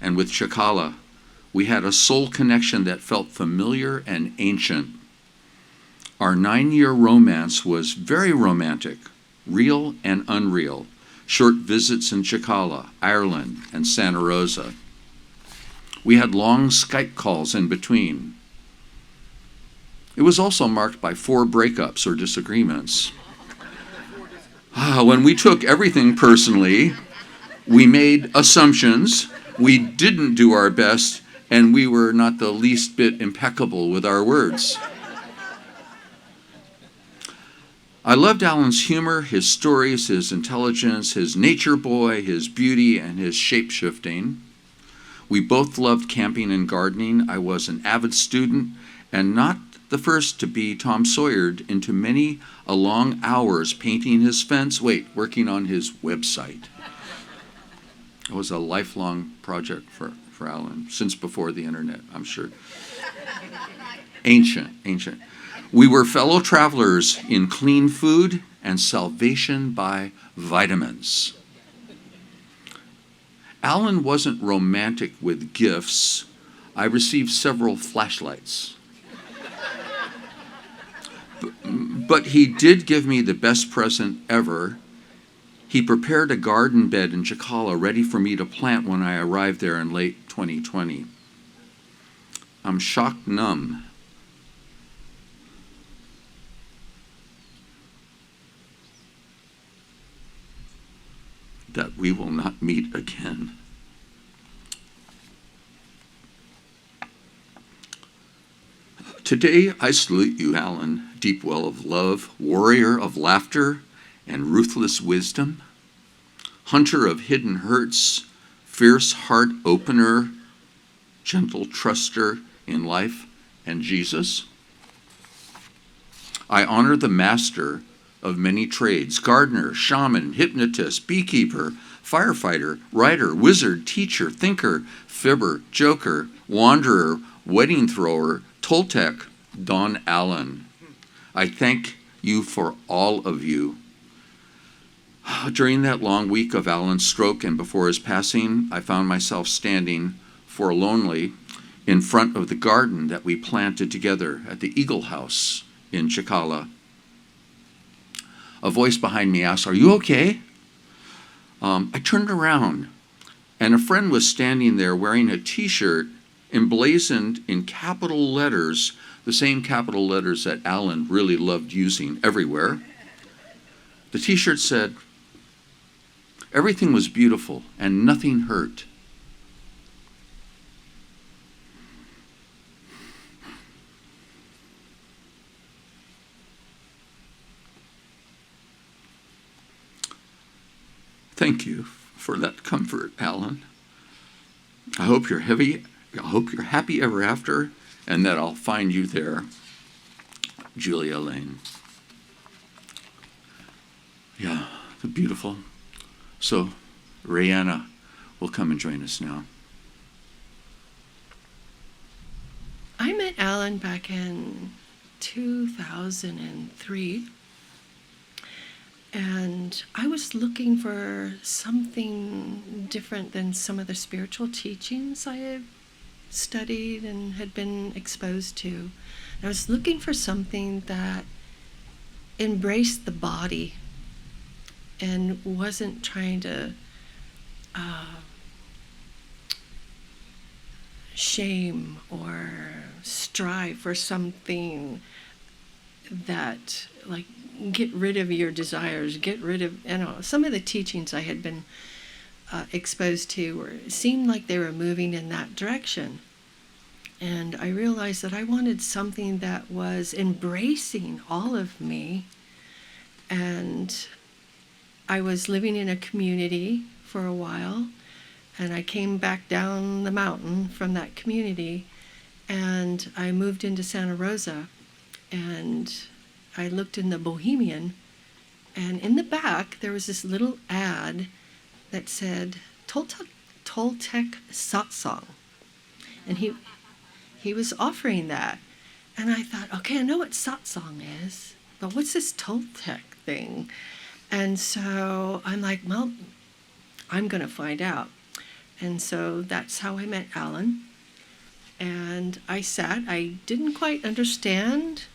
and with Chicala. We had a soul connection that felt familiar and ancient. Our 9-year romance was very romantic, real and unreal. Short visits in Chicala, Ireland, and Santa Rosa. We had long Skype calls in between. It was also marked by 4 breakups or disagreements. When we took everything personally, we made assumptions, we didn't do our best, and we were not the least bit impeccable with our words. I loved Alan's humor, his stories, his intelligence, his nature boy, his beauty, and his shape-shifting. We both loved camping and gardening. I was an avid student and not the first to be Tom Sawyered into many long hours painting his fence, working on his website. It was a lifelong project for Allan, since before the internet, I'm sure. Ancient. We were fellow travelers in clean food and salvation by vitamins. Allan wasn't romantic with gifts. I received several flashlights. But he did give me the best present ever. He prepared a garden bed in Chicala ready for me to plant when I arrived there in late 2020. I'm shock numb. That we will not meet again. Today I salute you, Allan, deep well of love, warrior of laughter and ruthless wisdom, hunter of hidden hurts, fierce heart opener, gentle truster in life and Jesus. I honor the master of many trades, gardener, shaman, hypnotist, beekeeper, firefighter, writer, wizard, teacher, thinker, fibber, joker, wanderer, wedding thrower, Toltec, Don Allan. I thank you for all of you. During that long week of Alan's stroke and before his passing, I found myself standing forlornly in front of the garden that we planted together at the Eagle House in Chicala. A voice behind me asked, "Are you okay?" I turned around, and a friend was standing there wearing a t-shirt emblazoned in capital letters, the same capital letters that Allan really loved using everywhere. The t-shirt said, "Everything was beautiful and nothing hurt." Thank you for that comfort, Allan. I hope you're happy ever after, and that I'll find you there. Julia Lane. Yeah, beautiful. So, Rihanna will come and join us now. I met Allan back in 2003. And I was looking for something different than some of the spiritual teachings I had studied and had been exposed to. I was looking for something that embraced the body and wasn't trying to shame or strive for something that, like, get rid of your desires, get rid of, some of the teachings I had been exposed to seemed like they were moving in that direction. And I realized that I wanted something that was embracing all of me. And I was living in a community for a while, and I came back down the mountain from that community, and I moved into Santa Rosa, and I looked in the Bohemian, and in the back there was this little ad that said Toltec satsang, and he was offering that, and I thought, okay, I know what satsang is, but what's this Toltec thing? And so I'm like, well, I'm going to find out. And so that's how I met Allan. And I didn't quite understand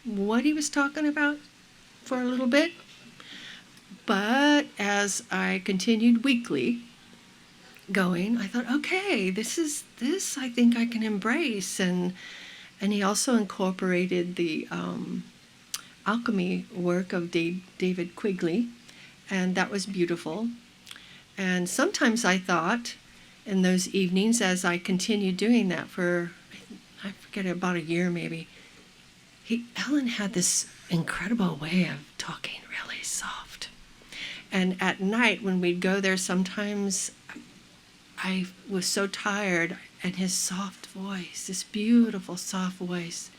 what he was talking about for a little bit. But as I continued weekly going, I thought, okay, this I think I can embrace. And he also incorporated the Alchemy work of David Quigley, and that was beautiful. And sometimes I thought in those evenings, as I continued doing that for, I forget, about a year maybe, Allan had this incredible way of talking really soft. And at night when we'd go there, sometimes I was so tired, and his soft voice, this beautiful soft voice,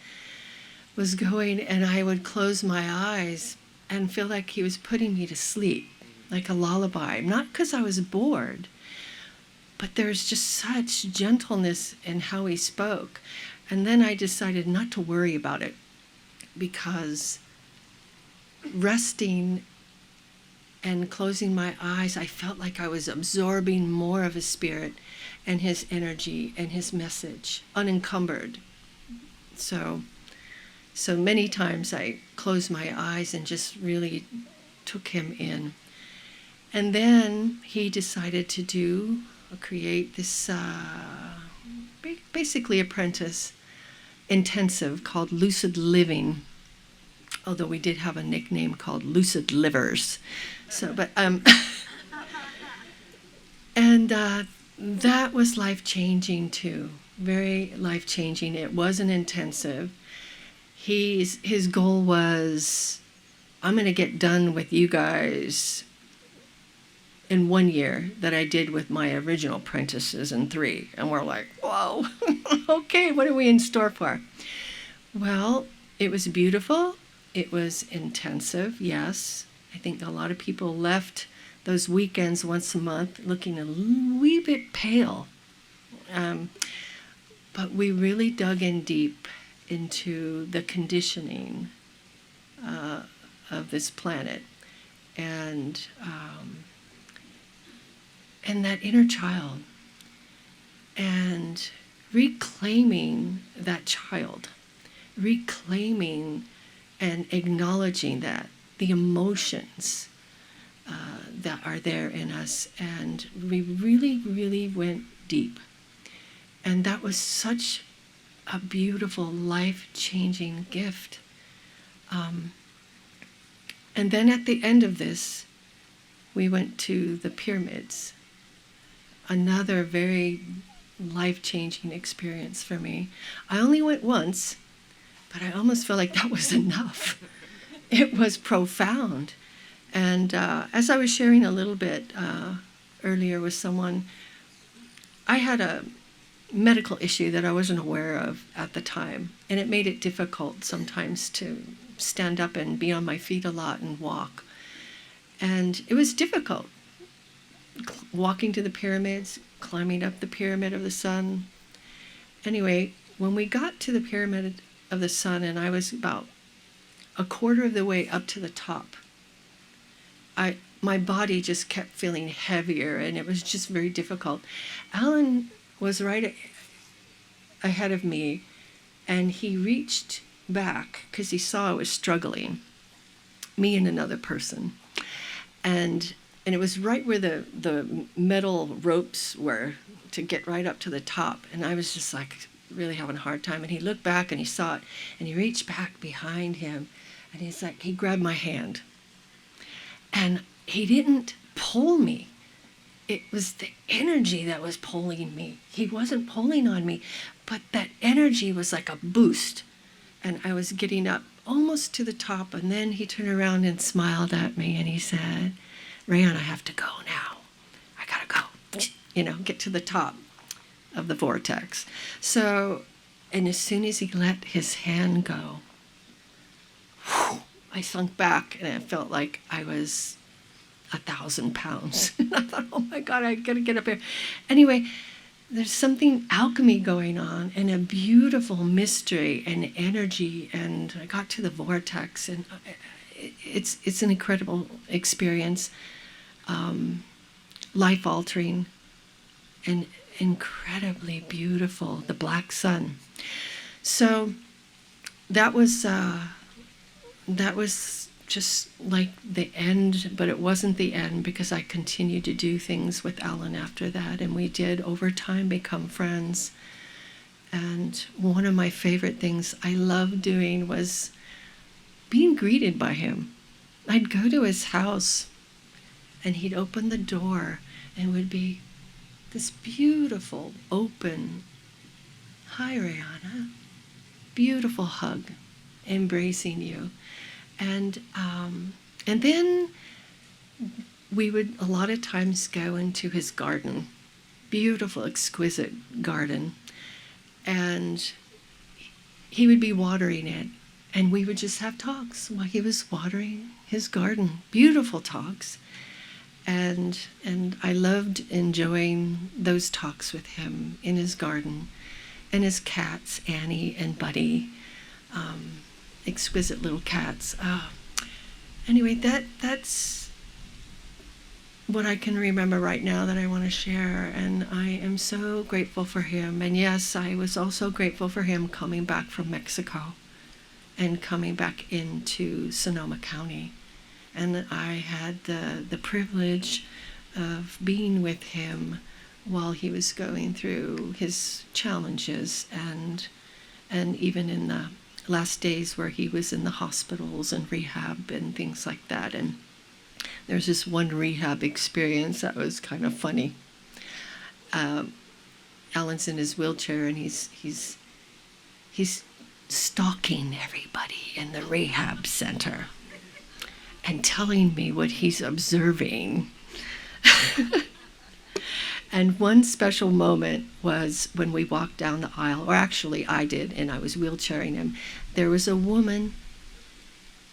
was going, and I would close my eyes and feel like he was putting me to sleep, like a lullaby. Not because I was bored, but there's just such gentleness in how he spoke. And then I decided not to worry about it, because resting and closing my eyes, I felt like I was absorbing more of his spirit and his energy and his message, unencumbered. So many times I closed my eyes and just really took him in. And then he decided to create this basically apprentice intensive called Lucid Living, although we did have a nickname called Lucid Livers. And that was life-changing too, very life-changing. It was an intensive. His goal was, I'm going to get done with you guys in 1 year that I did with my original apprentices in 3. And we're like, whoa, okay, what are we in store for? Well, it was beautiful. It was intensive, yes. I think a lot of people left those weekends once a month looking a wee bit pale. But we really dug in deep into the conditioning of this planet, and that inner child, and reclaiming that child, reclaiming and acknowledging that the emotions that are there in us, and we really, really went deep. And that was such a beautiful, life-changing gift. And then at the end of this, we went to the pyramids. Another very life-changing experience for me. I only went once, but I almost feel like that was enough. It was profound. And as I was sharing a little bit earlier with someone, I had a medical issue that I wasn't aware of at the time, and it made it difficult sometimes to stand up and be on my feet a lot and walk. And it was difficult, walking to the pyramids, climbing up the Pyramid of the Sun. Anyway, when we got to the Pyramid of the Sun, and I was about a quarter of the way up to the top, my body just kept feeling heavier, and it was just very difficult. Allan was right ahead of me, and he reached back because he saw I was struggling, me and another person, and it was right where the metal ropes were to get right up to the top, and I was just like really having a hard time. And he looked back and he saw it, and he reached back behind him, and he's like, he grabbed my hand, and he didn't pull me. It was the energy that was pulling me. He wasn't pulling on me, but that energy was like a boost, and I was getting up almost to the top. And then he turned around and smiled at me, and he said, "Rayon, I have to go now. I gotta go, get to the top of the vortex." So, and as soon as he let his hand go, I sunk back, and it felt like I was 1,000 pounds. And I thought, oh my God, I gotta get up here. Anyway, there's something alchemy going on, and a beautiful mystery and energy. And I got to the vortex, and it's an incredible experience, life-altering, and incredibly beautiful. The black sun. So that was just like the end, but it wasn't the end, because I continued to do things with Allan after that, and we did over time become friends. And one of my favorite things I loved doing was being greeted by him. I'd go to his house, and he'd open the door, and it would be this beautiful, open, "Hi, Rihanna," beautiful hug, embracing you. And then we would a lot of times go into his garden, beautiful, exquisite garden, and he would be watering it, and we would just have talks while he was watering his garden, beautiful talks. And I loved enjoying those talks with him in his garden, and his cats, Annie and Buddy, exquisite little cats. Anyway, that's what I can remember right now that I want to share, and I am so grateful for him. And yes, I was also grateful for him coming back from Mexico and coming back into Sonoma County. And I had the privilege of being with him while he was going through his challenges, and even in the last days where he was in the hospitals and rehab and things like that. And there's this one rehab experience that was kind of funny. Allan's in his wheelchair, and he's stalking everybody in the rehab center and telling me what he's observing. And one special moment was when we walked down the aisle, or actually I did, and I was wheelchairing him. There was a woman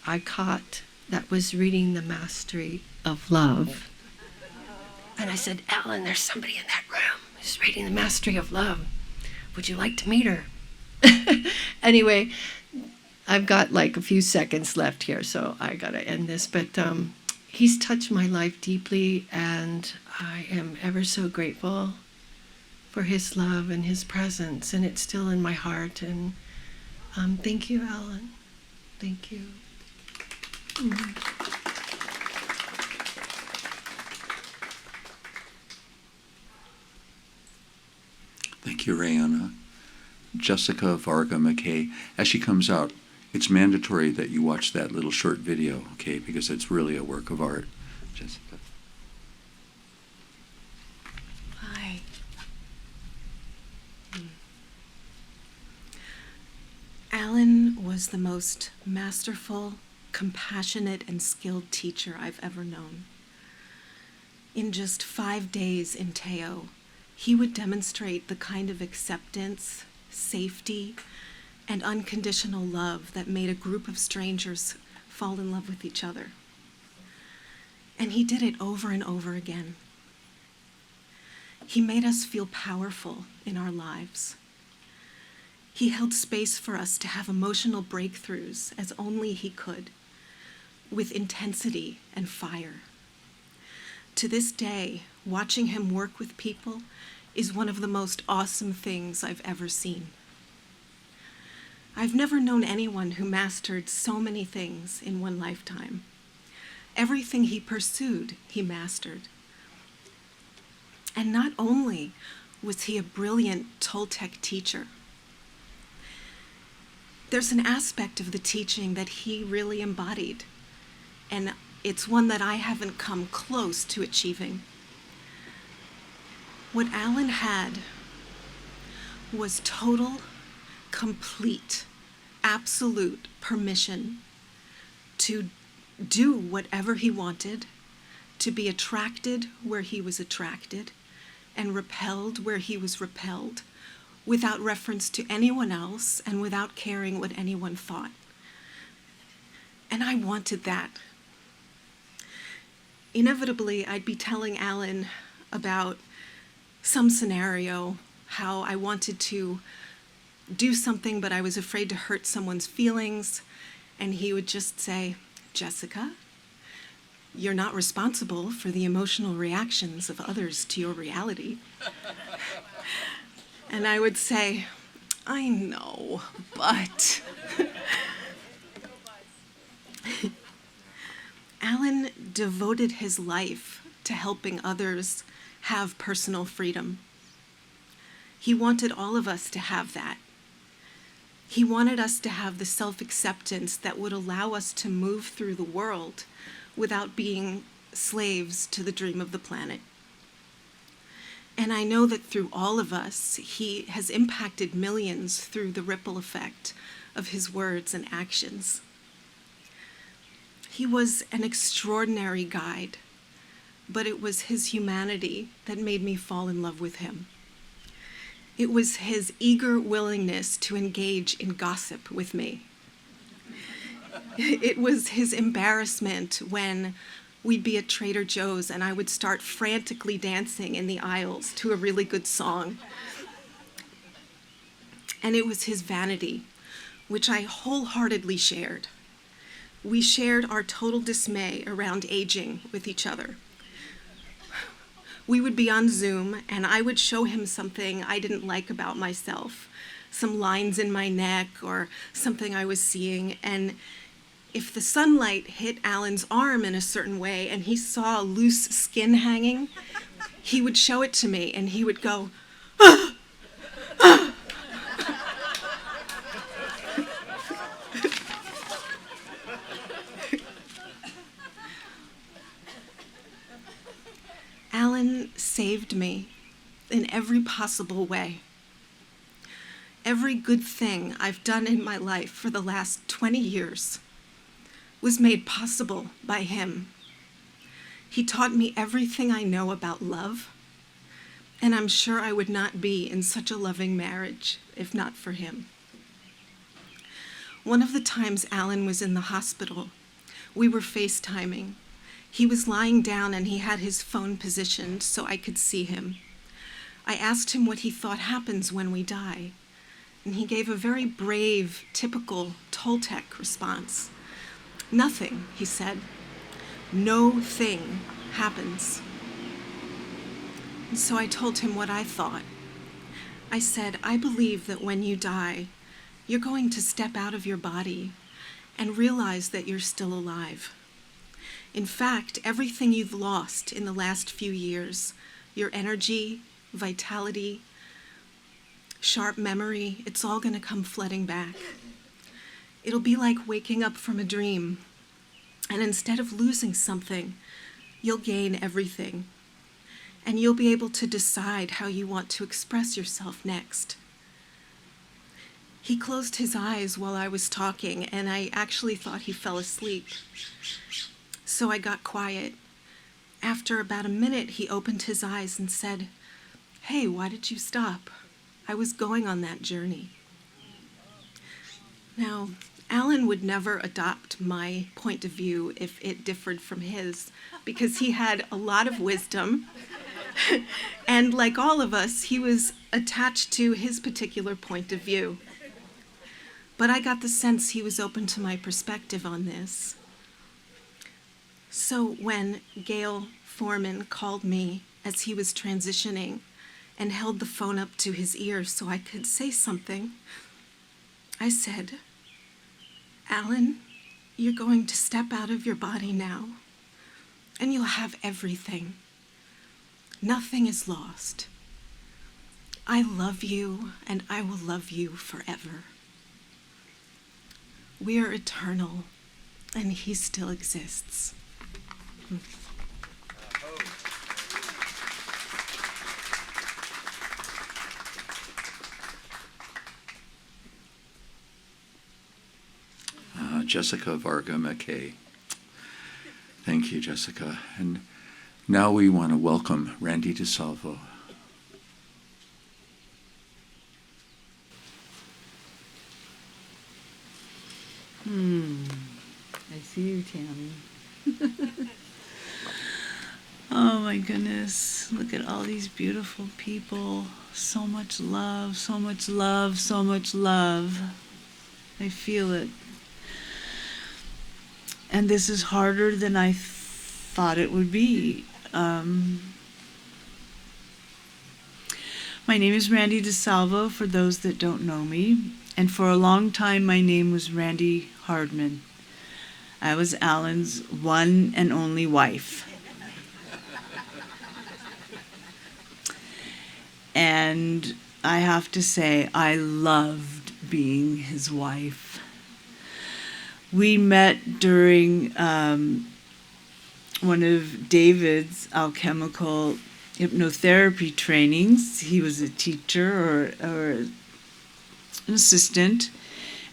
I caught that was reading The Mastery of Love. And I said, "Allan, there's somebody in that room who's reading The Mastery of Love. Would you like to meet her?" Anyway, I've got like a few seconds left here, so I gotta end this. But he's touched my life deeply, and I am ever so grateful for his love and his presence, and it's still in my heart. And thank you, Allan. Thank you. Thank you, Rayana. Jessica Varga McKay, as she comes out, it's mandatory that you watch that little short video, okay, because it's really a work of art. Jessica. Hi. Allan was the most masterful, compassionate, and skilled teacher I've ever known. In just 5 days in Teo, he would demonstrate the kind of acceptance, safety, and unconditional love that made a group of strangers fall in love with each other. And he did it over and over again. He made us feel powerful in our lives. He held space for us to have emotional breakthroughs as only he could, with intensity and fire. To this day, watching him work with people is one of the most awesome things I've ever seen. I've never known anyone who mastered so many things in one lifetime. Everything he pursued, he mastered. And not only was he a brilliant Toltec teacher, there's an aspect of the teaching that he really embodied, and it's one that I haven't come close to achieving. What Allan had was total, complete, absolute permission to do whatever he wanted, to be attracted where he was attracted, and repelled where he was repelled, without reference to anyone else and without caring what anyone thought. And I wanted that. Inevitably, I'd be telling Allan about some scenario, how I wanted to do something, but I was afraid to hurt someone's feelings, and he would just say, "Jessica, you're not responsible for the emotional reactions of others to your reality." And I would say, "I know, but..." Allan devoted his life to helping others have personal freedom. He wanted all of us to have that. He wanted us to have the self-acceptance that would allow us to move through the world without being slaves to the dream of the planet. And I know that through all of us, he has impacted millions through the ripple effect of his words and actions. He was an extraordinary guide, but it was his humanity that made me fall in love with him. It was his eager willingness to engage in gossip with me. It was his embarrassment when we'd be at Trader Joe's and I would start frantically dancing in the aisles to a really good song. And it was his vanity, which I wholeheartedly shared. We shared our total dismay around aging with each other. We would be on Zoom and I would show him something I didn't like about myself, some lines in my neck or something I was seeing, and if the sunlight hit Allan's arm in a certain way and he saw loose skin hanging, he would show it to me and he would go, "Ah! Ah!" Allan saved me in every possible way. Every good thing I've done in my life for the last 20 years was made possible by him. He taught me everything I know about love, and I'm sure I would not be in such a loving marriage if not for him. One of the times Allan was in the hospital, we were FaceTiming. He was lying down and he had his phone positioned so I could see him. I asked him what he thought happens when we die, and he gave a very brave, typical Toltec response. "Nothing," he said. "No thing happens." And so I told him what I thought. I said, "I believe that when you die, you're going to step out of your body and realize that you're still alive. In fact, everything you've lost in the last few years, your energy, vitality, sharp memory, it's all going to come flooding back. It'll be like waking up from a dream, and instead of losing something, you'll gain everything, and you'll be able to decide how you want to express yourself next." He closed his eyes while I was talking, and I actually thought he fell asleep. So I got quiet. After about a minute, he opened his eyes and said, "Hey, why did you stop? I was going on that journey." Now, Allan would never adopt my point of view if it differed from his, because he had a lot of wisdom, and like all of us, he was attached to his particular point of view. But I got the sense he was open to my perspective on this. So when Gail Foreman called me as he was transitioning and held the phone up to his ear so I could say something, I said, "Alan, you're going to step out of your body now, and you'll have everything. Nothing is lost. I love you, and I will love you forever. We are eternal, and he still exists." Jessica Varga McKay. Thank you, Jessica. And now we want to welcome Randy Dal Salvo. I see you, Tammy. Oh my goodness, look at all these beautiful people. So much love, so much love, so much love. I feel it. And this is harder than I thought it would be. My name is Randy Dal Salvo, for those that don't know me. And for a long time, my name was Randy Hardman. I was Alan's one and only wife. And I have to say, I loved being his wife. We met during one of David's alchemical hypnotherapy trainings. He was a teacher or an assistant,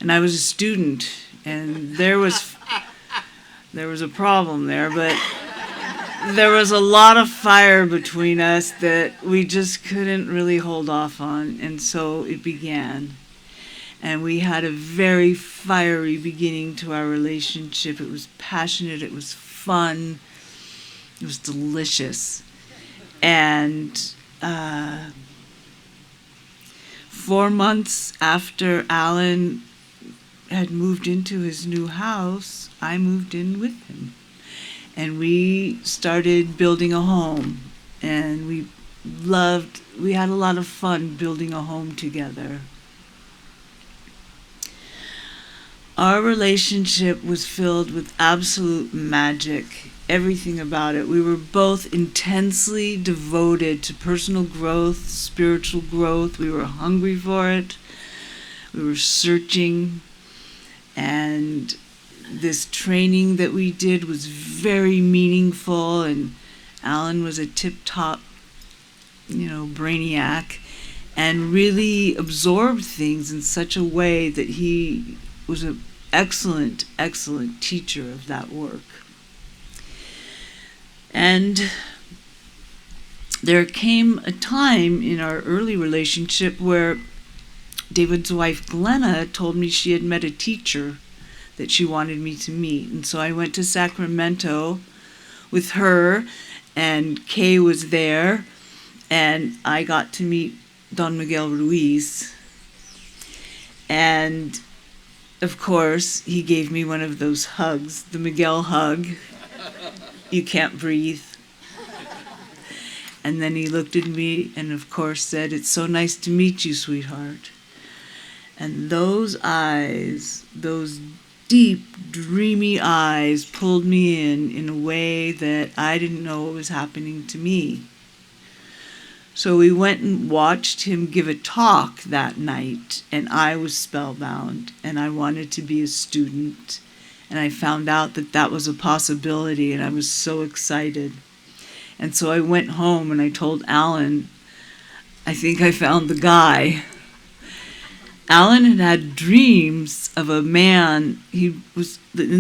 and I was a student. And there was a problem there, but there was a lot of fire between us that we just couldn't really hold off on, and so it began. And we had a very fiery beginning to our relationship. It was passionate, it was fun, it was delicious. And 4 months after Alan had moved into his new house, I moved in with him. And we started building a home. And we had a lot of fun building a home together. Our relationship was filled with absolute magic, everything about it. We were both intensely devoted to personal growth, spiritual growth. We were hungry for it. We were searching. And this training that we did was very meaningful, and Alan was a tip-top, brainiac, and really absorbed things in such a way that he was an excellent, excellent teacher of that work. And there came a time in our early relationship where David's wife, Glenna, told me she had met a teacher that she wanted me to meet. And so I went to Sacramento with her, and Kay was there, and I got to meet Don Miguel Ruiz. And of course, he gave me one of those hugs, the Miguel hug. You can't breathe. And then he looked at me and, of course, said, "It's so nice to meet you, sweetheart." And those eyes, those deep, dreamy eyes, pulled me in a way that I didn't know what was happening to me. So we went and watched him give a talk that night, and I was spellbound, and I wanted to be a student. And I found out that that was a possibility, and I was so excited. And so I went home and I told Alan, I think I found the guy. Alan had had dreams of a man. In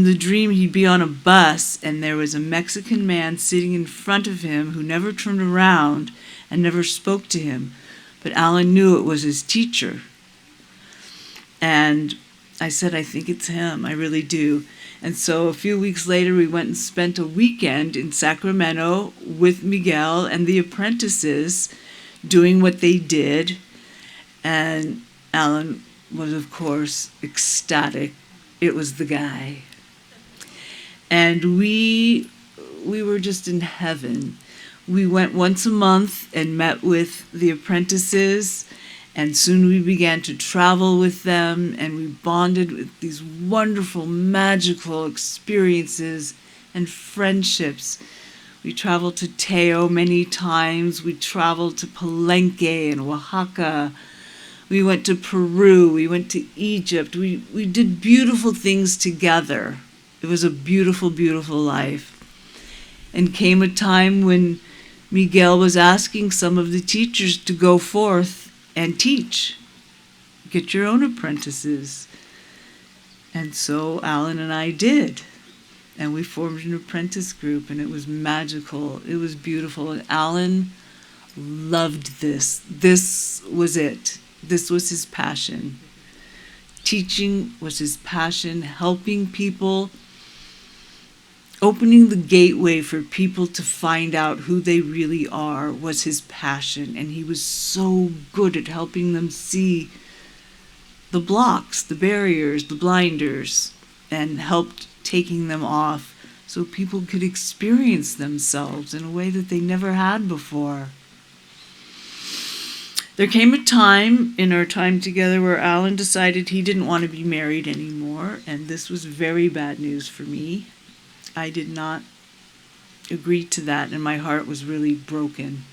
the dream, he'd be on a bus, and there was a Mexican man sitting in front of him who never turned around and never spoke to him. But Alan knew it was his teacher. And I said, I think it's him. I really do. And so a few weeks later, we went and spent a weekend in Sacramento with Miguel and the apprentices doing what they did. And Alan was, of course, ecstatic. It was the guy. And we we were just in heaven. We went once a month and met with the apprentices, and soon we began to travel with them, and we bonded with these wonderful, magical experiences and friendships. We traveled to Teo many times. We traveled to Palenque and Oaxaca. We went to Peru. We went to Egypt. We did beautiful things together. It was a beautiful, beautiful life. And came a time when Miguel was asking some of the teachers to go forth and teach. Get your own apprentices. And so Allan and I did. And we formed an apprentice group, and it was magical. It was beautiful. And Allan loved this. This was it. This was his passion. Teaching was his passion, helping people, opening the gateway for people to find out who they really are was his passion. And he was so good at helping them see the blocks, the barriers, the blinders, and helped taking them off so people could experience themselves in a way that they never had before. There came a time in our time together where Allan decided he didn't want to be married anymore, and this was very bad news for me. I did not agree to that, and my heart was really broken.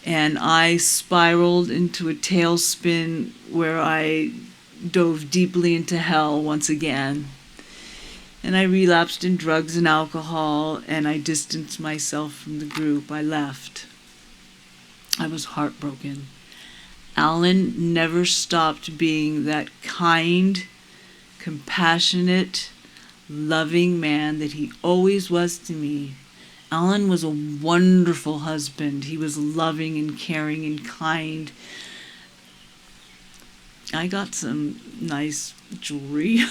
And I spiraled into a tailspin where I dove deeply into hell once again. And I relapsed in drugs and alcohol, and I distanced myself from the group. I left. I was heartbroken. Allan never stopped being that kind, compassionate, loving man that he always was to me. Allan was a wonderful husband. He was loving and caring and kind. I got some nice jewelry.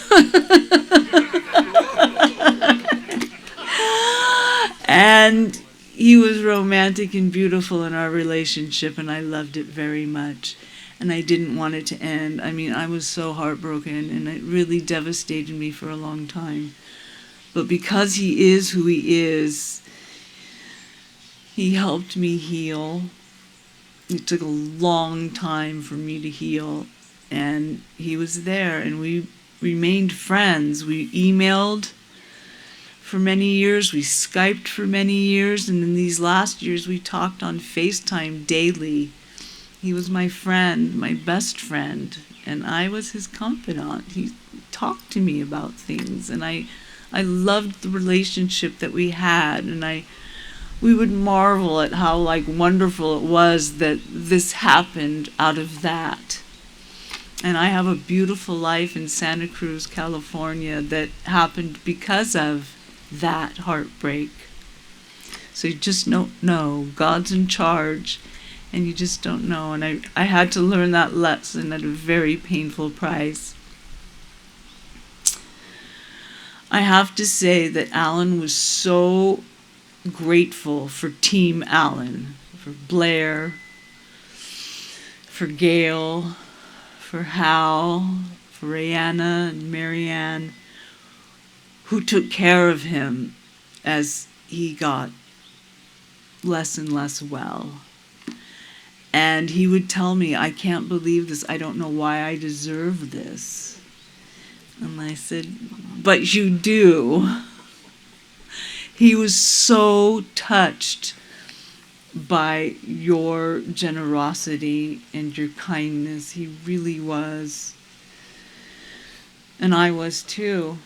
And he was romantic and beautiful in our relationship, and I loved it very much. And I didn't want it to end. I mean, I was so heartbroken, and it really devastated me for a long time. But because he is who he is, he helped me heal. It took a long time for me to heal, and he was there, and we remained friends. We emailed for many years, we Skyped for many years, and in these last years we talked on FaceTime daily. He was my friend, my best friend, and I was his confidant. He talked to me about things, and I loved the relationship that we had, and we would marvel at how wonderful it was that this happened out of that. And I have a beautiful life in Santa Cruz, California that happened because of that heartbreak. So you just don't know. God's in charge, and you just don't know. And I had to learn that lesson at a very painful price. I have to say that Allan was so grateful for Team Allan, for Blair, for Gail, for Hal, for Rihanna and Marianne, who took care of him as he got less and less well. And he would tell me, I can't believe this. I don't know why I deserve this. And I said, but you do. He was so touched by your generosity and your kindness. He really was. And I was too.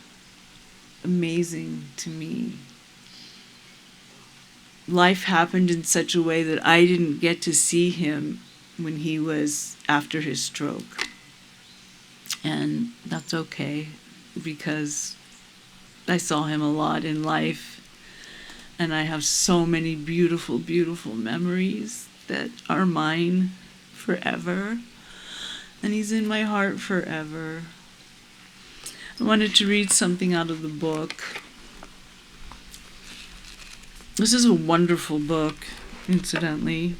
Amazing to me. Life happened in such a way that I didn't get to see him when he was after his stroke. And that's okay, because I saw him a lot in life, and I have so many beautiful, beautiful memories that are mine forever, and he's in my heart forever. I wanted to read something out of the book. This is a wonderful book, incidentally.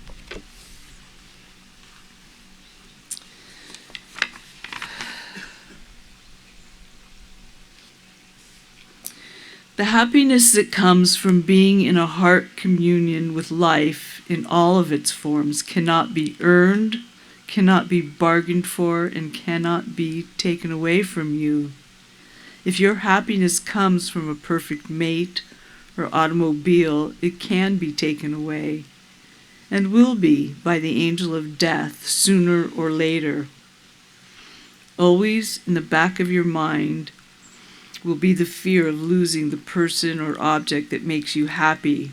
The happiness that comes from being in a heart communion with life in all of its forms cannot be earned, cannot be bargained for, and cannot be taken away from you. If your happiness comes from a perfect mate or automobile, it can be taken away, and will be by the angel of death sooner or later. Always in the back of your mind will be the fear of losing the person or object that makes you happy.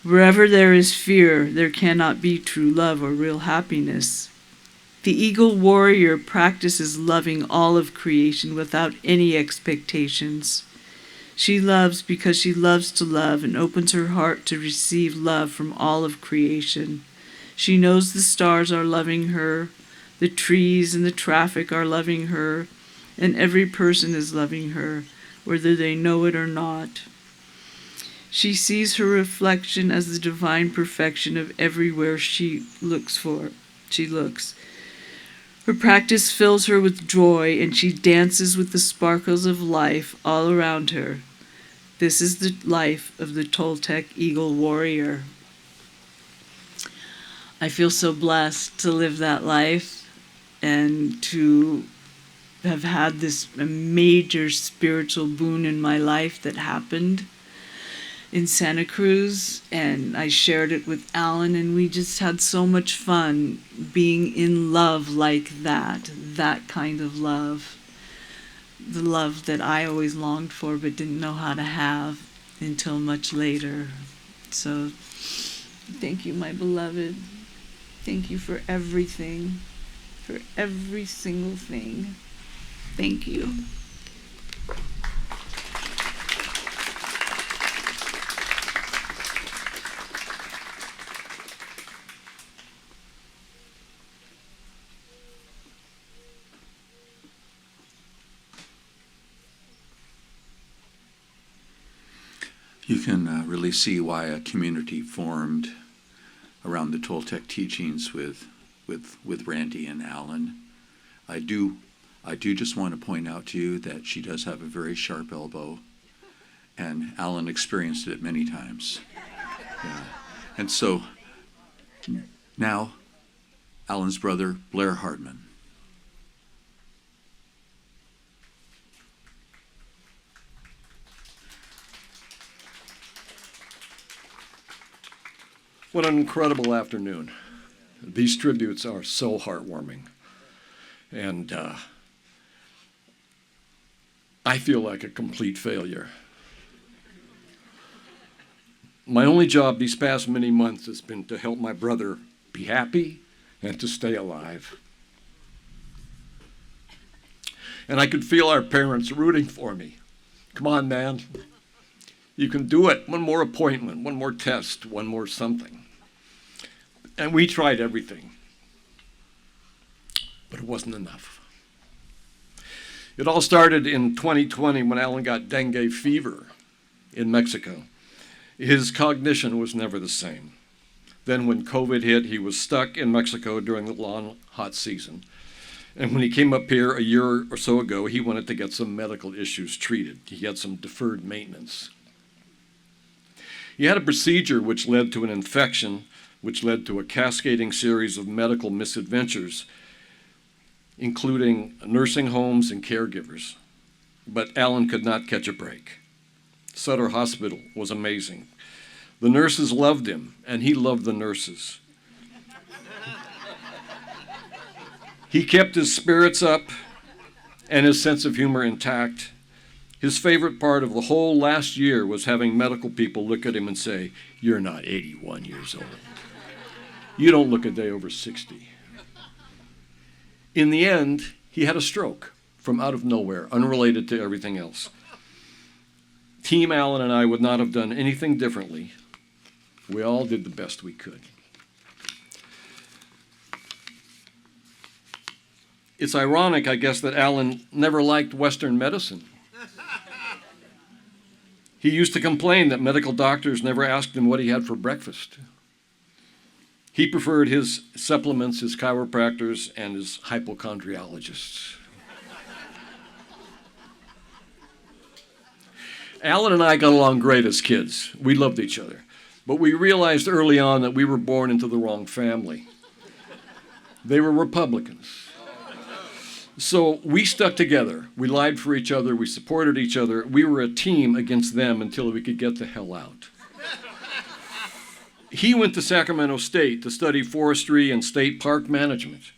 Wherever there is fear, there cannot be true love or real happiness. The eagle warrior practices loving all of creation without any expectations. She loves because she loves to love and opens her heart to receive love from all of creation. She knows the stars are loving her, the trees and the traffic are loving her, and every person is loving her, whether they know it or not. She sees her reflection as the divine perfection of everywhere she looks. Her practice fills her with joy, and she dances with the sparkles of life all around her. This is the life of the Toltec Eagle Warrior. I feel so blessed to live that life and to have had this major spiritual boon in my life that happened in Santa Cruz, and I shared it with Allan, and we just had so much fun being in love like that kind of love, the love that I always longed for but didn't know how to have until much later. So thank you, my beloved. Thank you for everything, for every single thing. Thank you. You can really see why a community formed around the Toltec teachings with Randy and Allan. I do just want to point out to you that she does have a very sharp elbow, and Allan experienced it many times. Yeah. And so now, Allan's brother, Blair Hardman. What an incredible afternoon. These tributes are so heartwarming. And I feel like a complete failure. My only job these past many months has been to help my brother be happy and to stay alive. And I could feel our parents rooting for me. Come on, man. You can do it. One more appointment, one more test, one more something. And we tried everything, but it wasn't enough. It all started in 2020 when Allan got dengue fever in Mexico. His cognition was never the same. Then when COVID hit, he was stuck in Mexico during the long, hot season. And when he came up here a year or so ago, he wanted to get some medical issues treated. He had some deferred maintenance. He had a procedure which led to an infection, which led to a cascading series of medical misadventures, including nursing homes and caregivers. But Allan could not catch a break. Sutter Hospital was amazing. The nurses loved him, and he loved the nurses. He kept his spirits up and his sense of humor intact. His favorite part of the whole last year was having medical people look at him and say, "You're not 81 years old. You don't look a day over 60. In the end, he had a stroke from out of nowhere, unrelated to everything else. Team Allan and I would not have done anything differently. We all did the best we could. It's ironic, I guess, that Allan never liked Western medicine. He used to complain that medical doctors never asked him what he had for breakfast. He preferred his supplements, his chiropractors, and his hypochondriologists. Alan and I got along great as kids. We loved each other. But we realized early on that we were born into the wrong family. They were Republicans. So we stuck together. We lied for each other. We supported each other. We were a team against them until we could get the hell out. He went to Sacramento State to study forestry and state park management.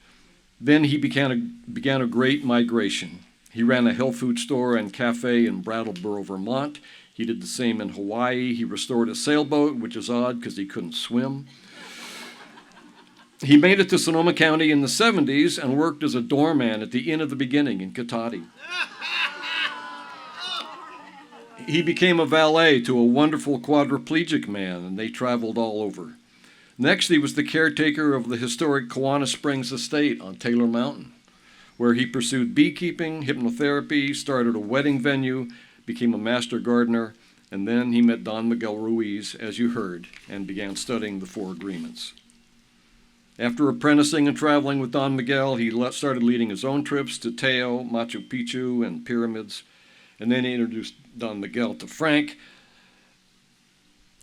Then he began a great migration. He ran a health food store and cafe in Brattleboro, Vermont. He did the same in Hawaii. He restored a sailboat, which is odd because he couldn't swim. He made it to Sonoma County in the 70s and worked as a doorman at the Inn of the Beginning in Cotati. He became a valet to a wonderful quadriplegic man, and they traveled all over. Next, he was the caretaker of the historic Kiwanis Springs Estate on Taylor Mountain, where he pursued beekeeping, hypnotherapy, started a wedding venue, became a master gardener, and then he met Don Miguel Ruiz, as you heard, and began studying the Four Agreements. After apprenticing and traveling with Don Miguel, he started leading his own trips to Teo, Machu Picchu, and pyramids, and then he introduced Don Miguel to Frank,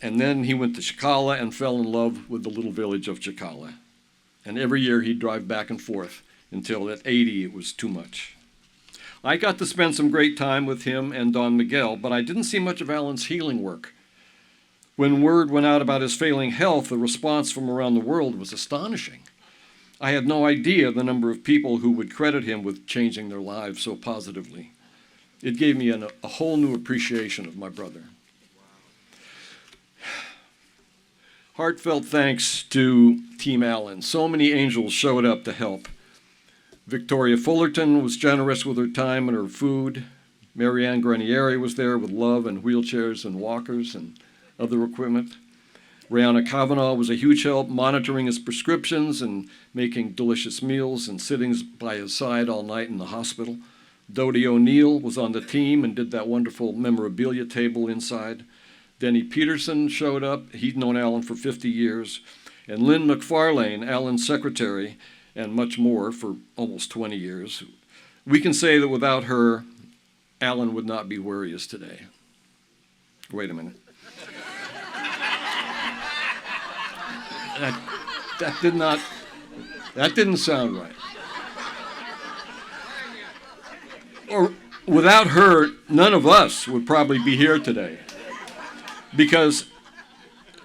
and then he went to Chicala and fell in love with the little village of Chicala. And every year he'd drive back and forth until at 80 it was too much. I got to spend some great time with him and Don Miguel, but I didn't see much of Alan's healing work. When word went out about his failing health, the response from around the world was astonishing. I had no idea the number of people who would credit him with changing their lives so positively. It gave me a whole new appreciation of my brother. Heartfelt thanks to Team Allen. So many angels showed up to help. Victoria Fullerton was generous with her time and her food. Marianne Granieri was there with love and wheelchairs and walkers and other equipment. Rihanna Kavanaugh was a huge help, monitoring his prescriptions and making delicious meals and sitting by his side all night in the hospital. Dodie O'Neill was on the team and did that wonderful memorabilia table inside. Denny Peterson showed up. He'd known Alan for 50 years. And Lynn McFarlane, Alan's secretary, and much more for almost 20 years. We can say that without her, Alan would not be where he is today. Wait a minute. That didn't sound right. Or without her, none of us would probably be here today, because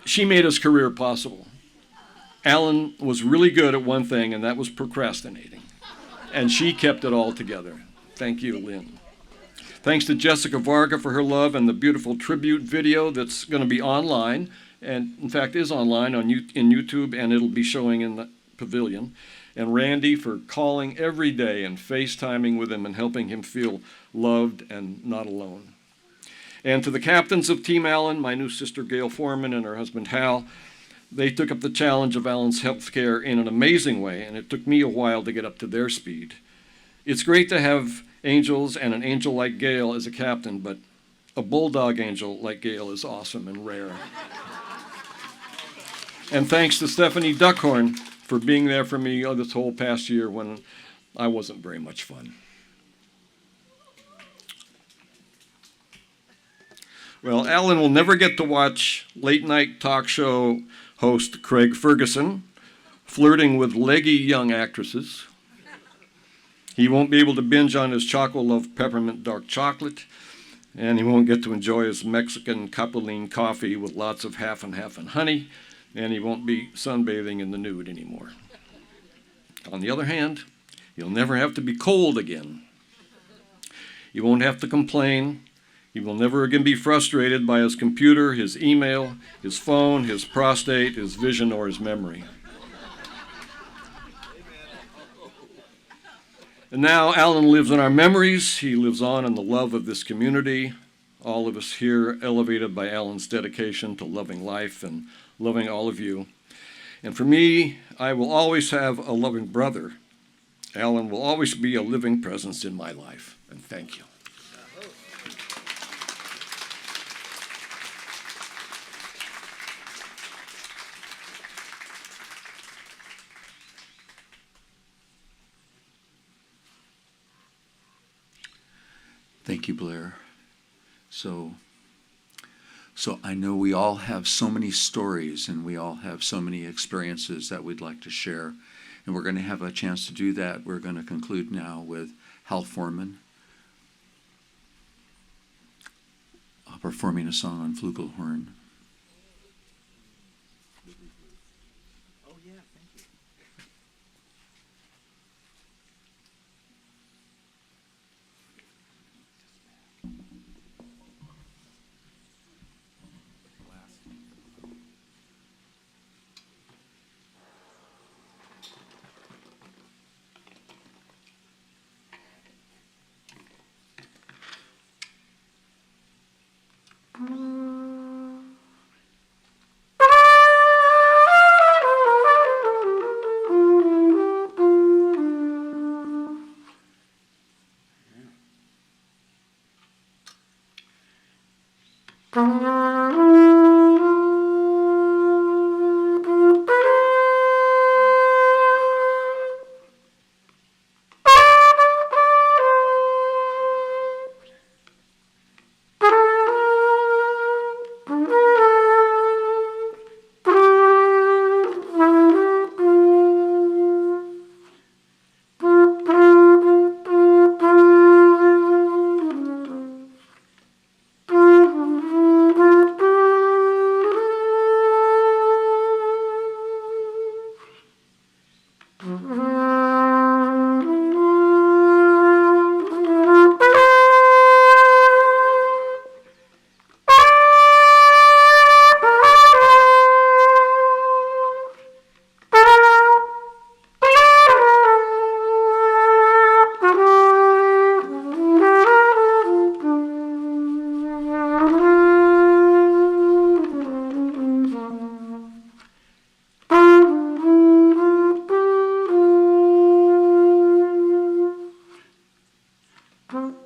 she made his career possible. Alan was really good at one thing, and that was procrastinating. And she kept it all together. Thank you, Lynn. Thanks to Jessica Varga for her love and the beautiful tribute video that's going to be online, and in fact is online in YouTube, and it'll be showing in the pavilion. And Randy for calling every day and FaceTiming with him and helping him feel loved and not alone. And to the captains of Team Allen, my new sister Gail Foreman and her husband Hal, they took up the challenge of Alan's health care in an amazing way, and it took me a while to get up to their speed. It's great to have angels and an angel like Gail as a captain, but a bulldog angel like Gail is awesome and rare. And thanks to Stephanie Duckhorn for being there for me this whole past year when I wasn't very much fun. Well, Alan will never get to watch late-night talk show host Craig Ferguson flirting with leggy young actresses. He won't be able to binge on his Choco-Love peppermint dark chocolate, and he won't get to enjoy his Mexican Capuline coffee with lots of half and honey, and he won't be sunbathing in the nude anymore. On the other hand, he'll never have to be cold again. He won't have to complain. He will never again be frustrated by his computer, his email, his phone, his prostate, his vision, or his memory. And now Alan lives in our memories. He lives on in the love of this community. All of us here elevated by Alan's dedication to loving life and loving all of you. And for me, I will always have a loving brother. Alan will always be a living presence in my life. And thank you. Thank you, Blair. So So I know we all have so many stories and we all have so many experiences that we'd like to share. And we're going to have a chance to do that. We're going to conclude now with Hal Foreman performing a song on flugelhorn. Mm-hmm.